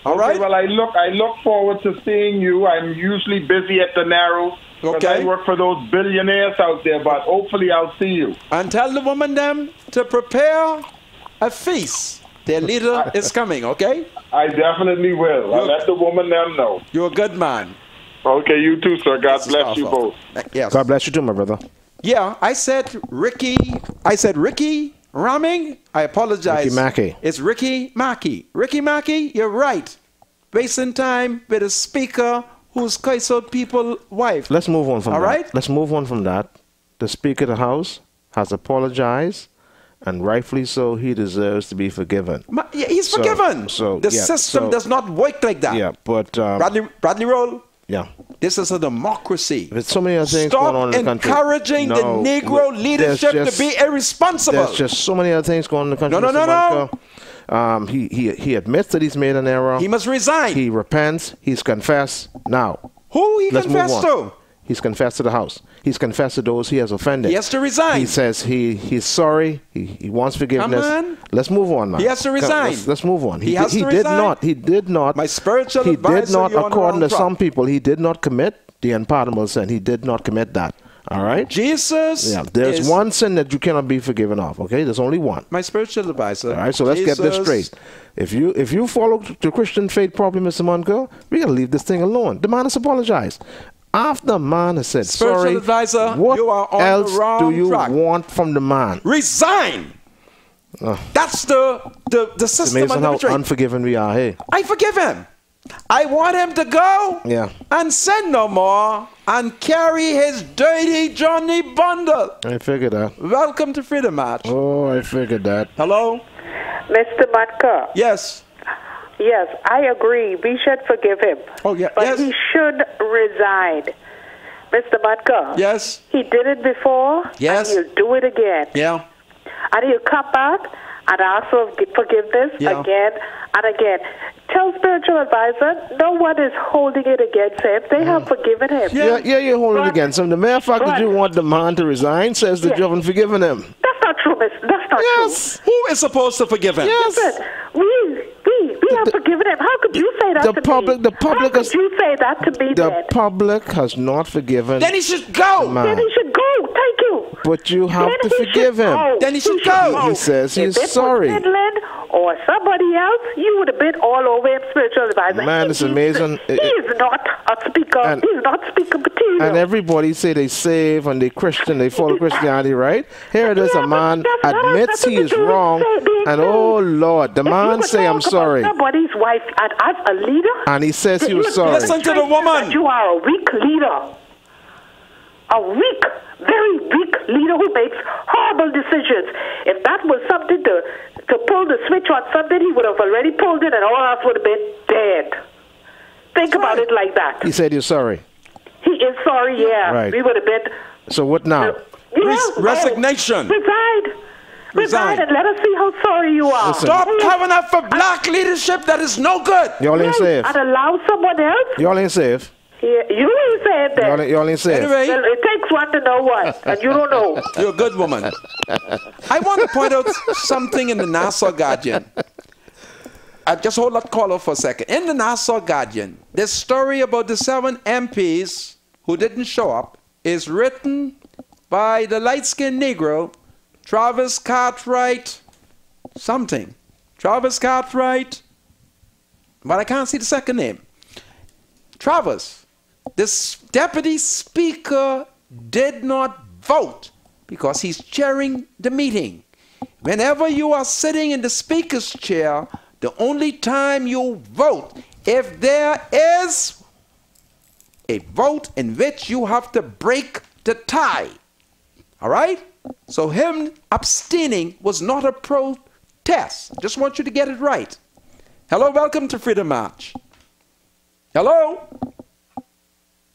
All right? Well, I look forward to seeing you. I'm usually busy at the Narrows. Okay. I work for those billionaires out there, but hopefully I'll see you. And tell the woman them to prepare a feast. Their leader is coming, okay? I definitely will. I'll let the woman them know. You're a good man. Okay, you too, sir. God bless you both. Yes. God bless you too, my brother. Yeah, I said Ricky Ramming. I apologize. Ricky Mackey. It's Ricky Mackey. Ricky Mackey, you're right. Wasting time with a speaker who's cursed out people's wife. Let's move on from that. All right? Let's move on from that. The Speaker of the House has apologized, and rightfully so, he deserves to be forgiven. He's forgiven. The system does not work like that. Yeah, but Bradley Roll. Yeah. This is a democracy. There's so many other things going on in the country. Stop encouraging the Negro leadership to be irresponsible. There's just so many other things going on in the country. No. He admits that he's made an error. He must resign. He repents. He's confessed. Now, who he confessed to? He's confessed to the House. He's confessed to those he has offended. He has to resign. He says he's sorry. He wants forgiveness. Come on. Let's move on now. He has to resign. Let's move on. He did not. My spiritual he advisor, did not, according to some people, he did not commit the unpardonable sin. He did not commit that. All right? Jesus. Yeah. There's one sin that you cannot be forgiven of. Okay? There's only one. My spiritual advisor. All right? So let's get this straight. If you follow the Christian faith properly, Mr. Monka, we got to leave this thing alone. The man has apologized. After man has said sorry, advisor, what you are on else the wrong do you track. want from the man? Resign. That's the system. It's amazing how unforgiving we are here. I forgive him. I want him to go and sin no more and carry his dirty Johnny bundle. I figured that. Welcome to Freedom March. Oh, I figured that. Hello? Mr. Matka. Yes. Yes, I agree. We should forgive him. Oh, yeah. But he should resign. Mr. Matka. Yes. He did it before. Yes. And he'll do it again. Yeah. And he'll come back and ask for forgiveness again and again. Tell spiritual advisor, no one is holding it against him. They have forgiven him. Yeah, you're holding it against him. The mere fact that you want the man to resign says that you haven't forgiven him. That's not true, miss. That's not true. Who is supposed to forgive him? Yes. Listen, we have forgiven him. How could you say that to me? The public How could you say that to me The public has not forgiven. Then he should go. Then he should go. Thank you. But you have to forgive him. Then he should go. He says if he's sorry. Finland or somebody else, you would have been all over him, spiritual advisor. Man, it's amazing. He is not a speaker. He's not speaker material. And everybody say they save and they Christian, they follow Christianity, right? Here it is, a man admits he is wrong, and oh Lord, the man say, I'm sorry. Somebody's wife, and as a leader, and he says he was sorry. Listen to the woman. You are a weak leader. A weak, very weak leader who makes horrible decisions. If that was something to pull the switch on something, he would have already pulled it and all of us would have been dead. Think about it like that. He said you're sorry. He is sorry, yeah. Right. We would have been... So what now? Resignation. Resign and let us see how sorry you are. Listen. Stop covering up for black leadership that is no good. Y'all ain't safe. And allow someone else. Y'all ain't safe. Yeah, you ain't saying that. Y'all ain't safe. Anyway, well, it takes one to know one, and you don't know. You're a good woman. I want to point out something in the Nassau Guardian. Just hold that caller for a second. In the Nassau Guardian, this story about the 7 MPs who didn't show up is written by the light-skinned Negro, Travis Cartwright something. Travis Cartwright, but I can't see the second name. Travis, this deputy speaker did not vote because he's chairing the meeting. Whenever you are sitting in the speaker's chair, the only time you vote, if there is a vote in which you have to break the tie. All right? So him abstaining was not a protest. Just want you to get it right. Hello, welcome to Freedom March. Hello?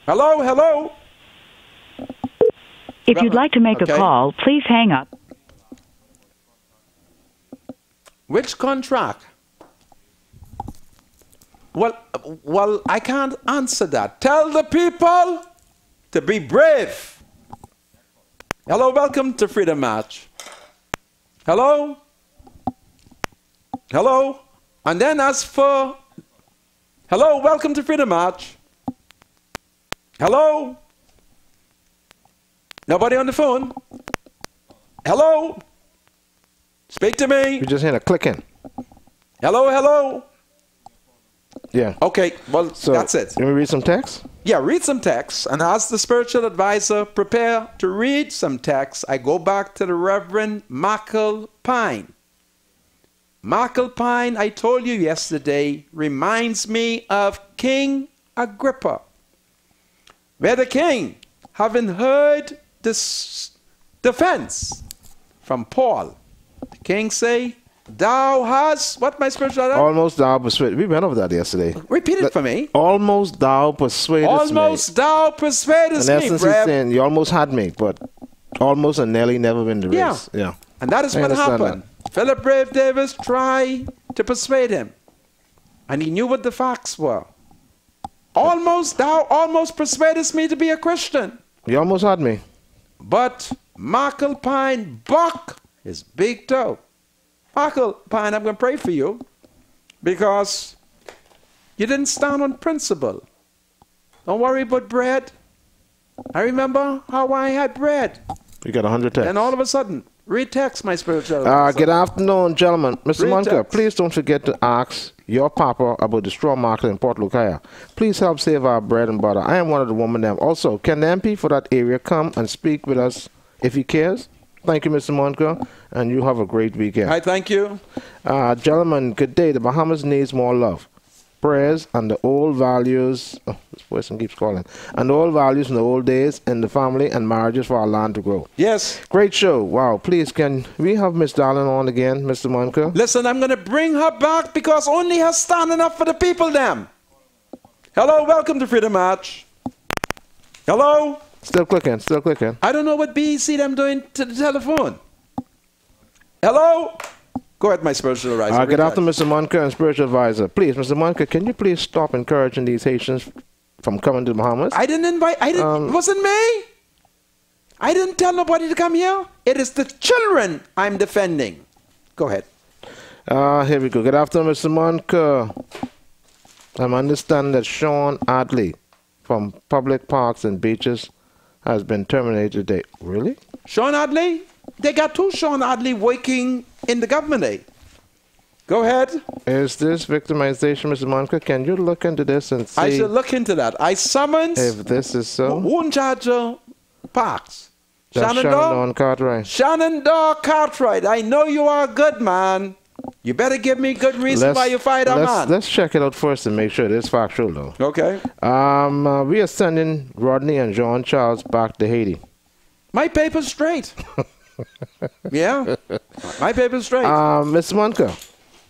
Hello, hello? If you'd like to make a call, please hang up. Which contract? Well, I can't answer that. Tell the people to be brave. Hello, welcome to Freedom March. Hello? Hello? And then as for... Hello, welcome to Freedom March. Hello? Nobody on the phone? Hello? Speak to me. You just hear a clicking. Hello, hello? Yeah. Okay, well, so, that's it. You want me to read some text? Yeah, read some text. And as the spiritual advisor prepare to read some text, I go back to the Reverend Michael Pine. Michael Pine, I told you yesterday, reminds me of King Agrippa, where the king, having heard this defense from Paul, the king say, thou hast, what my spiritual advisor? Almost thou persuaded. We went over that yesterday. Repeat it for me. Almost thou persuadest me. Almost thou persuadest me, in essence, he's saying, you almost had me, but almost and nearly never win the race. Yeah. And that is what happened. Philip Brave Davis tried to persuade him. And he knew what the facts were. Almost, thou almost persuadest me to be a Christian. You almost had me. But Michael Pine bucked his big toe. Michael Pine, I'm going to pray for you because you didn't stand on principle. Don't worry about bread. I remember how I had bread. You got 100 texts. And all of a sudden, read text, my spiritual. Good afternoon, gentlemen. Mr. Munker, please don't forget to ask your papa about the straw market in Port Lucaya. Please help save our bread and butter. I am one of the women there. Also, can the MP for that area come and speak with us if he cares? Thank you, Mr. Munker, and you have a great weekend. Hi, thank you. Gentlemen, good day. The Bahamas needs more love, prayers, and the old values. Oh, this person keeps calling. And the old values in the old days in the family and marriages for our land to grow. Yes. Great show. Wow. Please, can we have Miss Darling on again, Mr. Munker? Listen, I'm going to bring her back because only her standing up for the people, them. Hello, welcome to Freedom March. Hello? Still clicking, still clicking. I don't know what BEC them doing to the telephone. Hello? Go ahead, my spiritual advisor. Good afternoon, Mr. Monka and spiritual advisor. Please, Mr. Monka, can you please stop encouraging these Haitians from coming to the Bahamas? I didn't invite. It wasn't me. I didn't tell nobody to come here. It is the children I'm defending. Go ahead. Here we go. Good afternoon, Mr. Monka. I'm understanding that Sean Adley from Public Parks and Beaches has been terminated today. Really? Sean Adley? They got two Sean Adley working in the government, eh? Go ahead. Is this victimization, Mr. Monka? Can you look into this and see? I should look into that. I summons. If this is so. Who in charge of Parks? Shenandoah Cartwright. Shenandoah Cartwright. I know you are a good man. You better give me good reason why you fired that man. Let's check it out first and make sure it is factual, though. Okay. We are sending Rodney and John Charles back to Haiti. My paper's straight. Yeah. My paper's straight. Mr. Monka.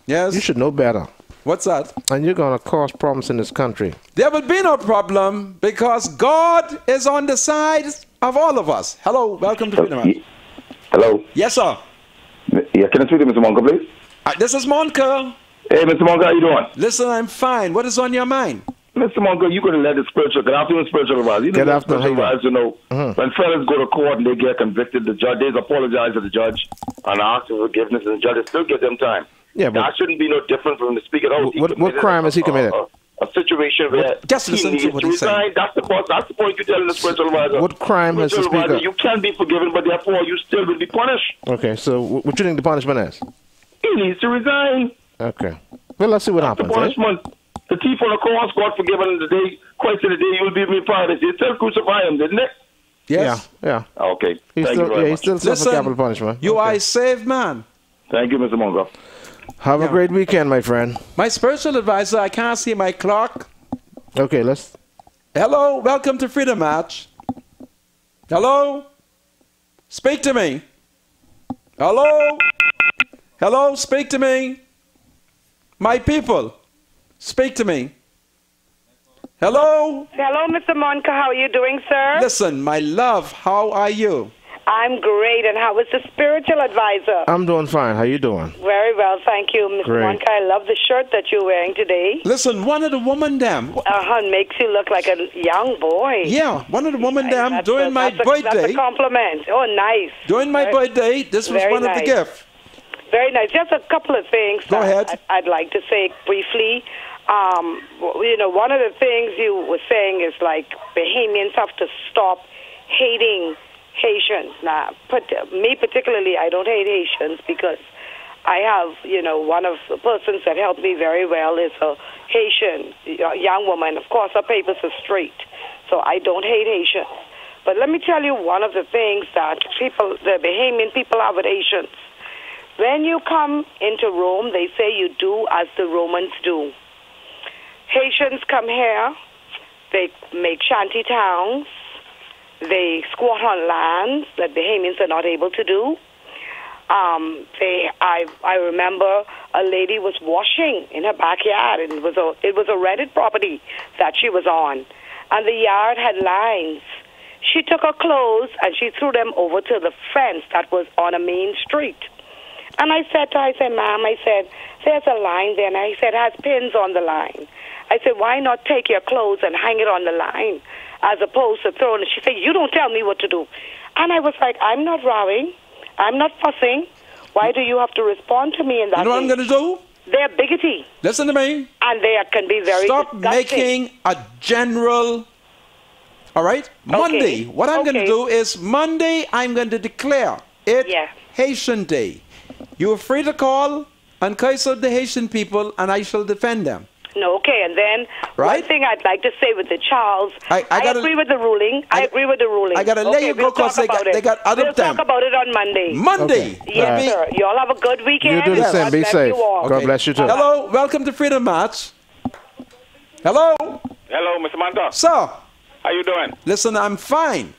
Yes? You should know better. What's that? And you're going to cause problems in this country. There will be no problem because God is on the side of all of us. Hello. Welcome to Freedom House. Hello. Yes, sir. Yeah, can I speak to Mr. Monka, please? This is Monka. Hey, Mr. Monka, how you doing? Listen, I'm fine. What is on your mind? Mr. Monka, you're going to let the spiritual, good afternoon, spiritual advisor. You know, when fellas go to court and they get convicted, the judge, they apologize to the judge and ask for forgiveness, and the judge still give them time. Yeah, but that shouldn't be no different from the speaker. What crime has he committed? A situation where just he needs to resign. That's the point you're telling the spiritual advisor. What crime has the speaker? You can be forgiven, but therefore you still will be punished. Okay, so what do you think the punishment is? He needs to resign. Okay. Well, let's see what happens. The punishment. The thief on the cross, God forgiven the day, Christ in the day, you will be in paradise. They still crucify him, didn't it? Yes. Yeah. Okay. He still suffers capital punishment. You are a saved man. Thank you, Mr. Monka. Have a great weekend, my friend. My spiritual advisor, I can't see my clock. Okay, let's. Hello, welcome to Freedom Match. Hello? Speak to me. Hello? Hello, speak to me. My people, speak to me. Hello? Hello, Mr. Monka. How are you doing, sir? Listen, my love, how are you? I'm great. And how is the spiritual advisor? I'm doing fine. How you doing? Very well, thank you, Mr. Monka. I love the shirt that you're wearing today. Listen, one of the women them. Makes you look like a young boy. Yeah, one of the women them during my birthday. That's a compliment. Oh, nice. During my birthday, this was one of the gifts. Very nice. Just a couple of things. Go ahead. I'd like to say briefly. One of the things you were saying is like Bahamians have to stop hating Haitians. Now, me particularly, I don't hate Haitians because I have, one of the persons that helped me very well is a Haitian young woman. Of course, her papers are straight, so I don't hate Haitians. But let me tell you one of the things that the Bahamian people have with Haitians. When you come into Rome, they say you do as the Romans do. Haitians come here, they make shanty towns, they squat on lands that Bahamians are not able to do. I remember a lady was washing in her backyard, and it was a rented property that she was on, and the yard had lines. She took her clothes and she threw them over to the fence that was on a main street. And I said to her, ma'am, there's a line there, and I said, it has pins on the line. I said, why not take your clothes and hang it on the line as opposed to throwing it? She said, you don't tell me what to do. And I was like, I'm not rowing. I'm not fussing. Why do you have to respond to me in that way? You know what I'm going to do? They're bigoted. Listen to me. And they can be very Stop disgusting. making a general... All right? Okay. Monday. What I'm going to do is Monday I'm going to declare it Haitian Day. You are free to call and curse out the Haitian people, and I shall defend them. No, okay, and then one thing I'd like to say with the Charles, I agree with the ruling. I agree with the ruling. I got to let you go because they got other We'll talk about it on Monday. Monday. Okay. Yes, sir. You all have a good weekend. You do the same. Be safe. God bless you too. Hello. Welcome to Freedom Match. Hello. Hello, Mr. Manta. Sir. How you doing? Listen, I'm fine.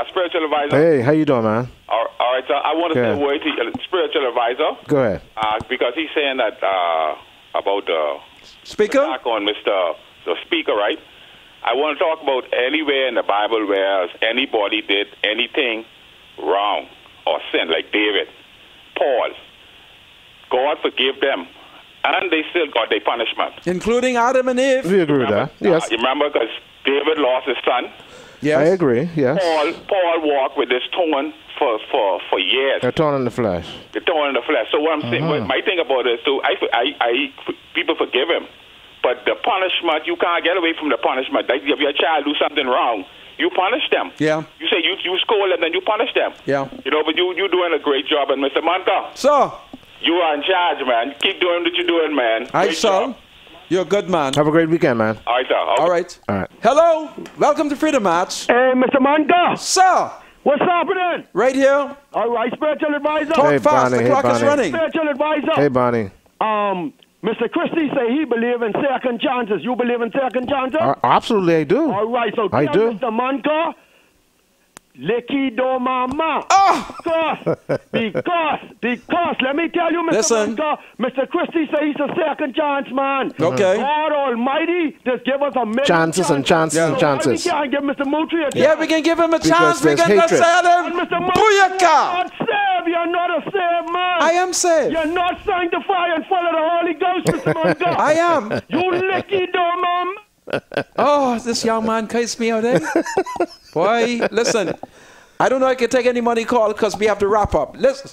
Spiritual advisor. Hey, how you doing, man? All right, so I want to say a word to spiritual advisor. Go ahead. Because he's saying that about the speaker attack on the speaker, right? I want to talk about anywhere in the Bible where anybody did anything wrong or sin, like David, Paul, God forgave them, and they still got their punishment. Including Adam and Eve. We agree with that. Yes. You remember, because David lost his son. Yes. I agree, yes. Paul walked with this thorn for years. A thorn in the flesh. The thorn in the flesh. So what I'm saying, my thing about it is, too, people forgive him. But the punishment, you can't get away from the punishment. Like if your child do something wrong, you punish them. Yeah. You say you scold them, then you punish them. Yeah. You know, but you're doing a great job. And Mr. Monka. So. You are in charge, man. Keep doing what you're doing, man. All right, so. You're a good man. Have a great weekend, man. All right, sir. Okay. All right. All right. Hello. Welcome to Freedom Match. Hey, Mr. Manga. Sir. What's happening? Right here. All right, spiritual advisor. Talk fast. Bonnie, the clock is running. Spiritual advisor. Hey, Bonnie. Mr. Christie say he believe in second chances. You believe in second chances? Absolutely, I do. All right, so I do. Mr. Manga. Licky do mama. Because, let me tell you, Mr. Manga, Mr. Christie say he's a second chance man. Okay. God Almighty just give us a million chances and chances and chances. We can't give Mr. Moutri a chance. Yeah, we can give him a chance. Because We can hatred. tell him. Booyaka! You're not a saved man. I am saved. You're not sanctified and full of the Holy Ghost, Mr. Manga. I am. You licky dumb. Oh, this young man cursed me out, eh? Boy, listen. I don't know if I can take any money call because we have to wrap up. Listen.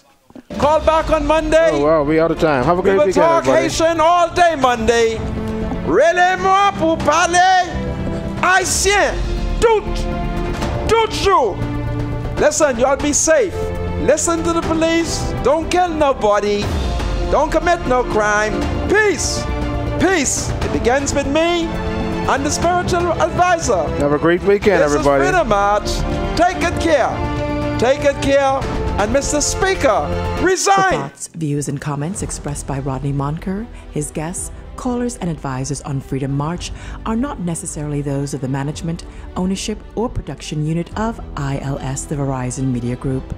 Call back on Monday. Oh, well, we out of time. Have a great weekend, talk everybody. Haitian all day Monday. Relais-moi pour parler haïtien. Tout jour. Listen, y'all be safe. Listen to the police. Don't kill nobody. Don't commit no crime. Peace. Peace. It begins with me and the spiritual advisor. Have a great weekend, everybody. This has been a match. Take good care. Take good care. And Mr. Speaker, resign. The thoughts, views, and comments expressed by Rodney Monker, his guests, callers, and advisors on Freedom March are not necessarily those of the management, ownership, or production unit of ILS, the Verizon Media Group.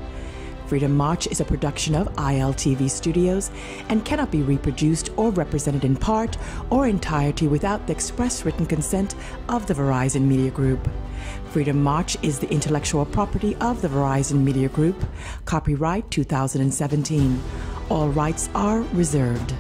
Freedom March is a production of ILTV Studios and cannot be reproduced or represented in part or entirety without the express written consent of the Verizon Media Group. Freedom March is the intellectual property of the Verizon Media Group. Copyright 2017. All rights are reserved.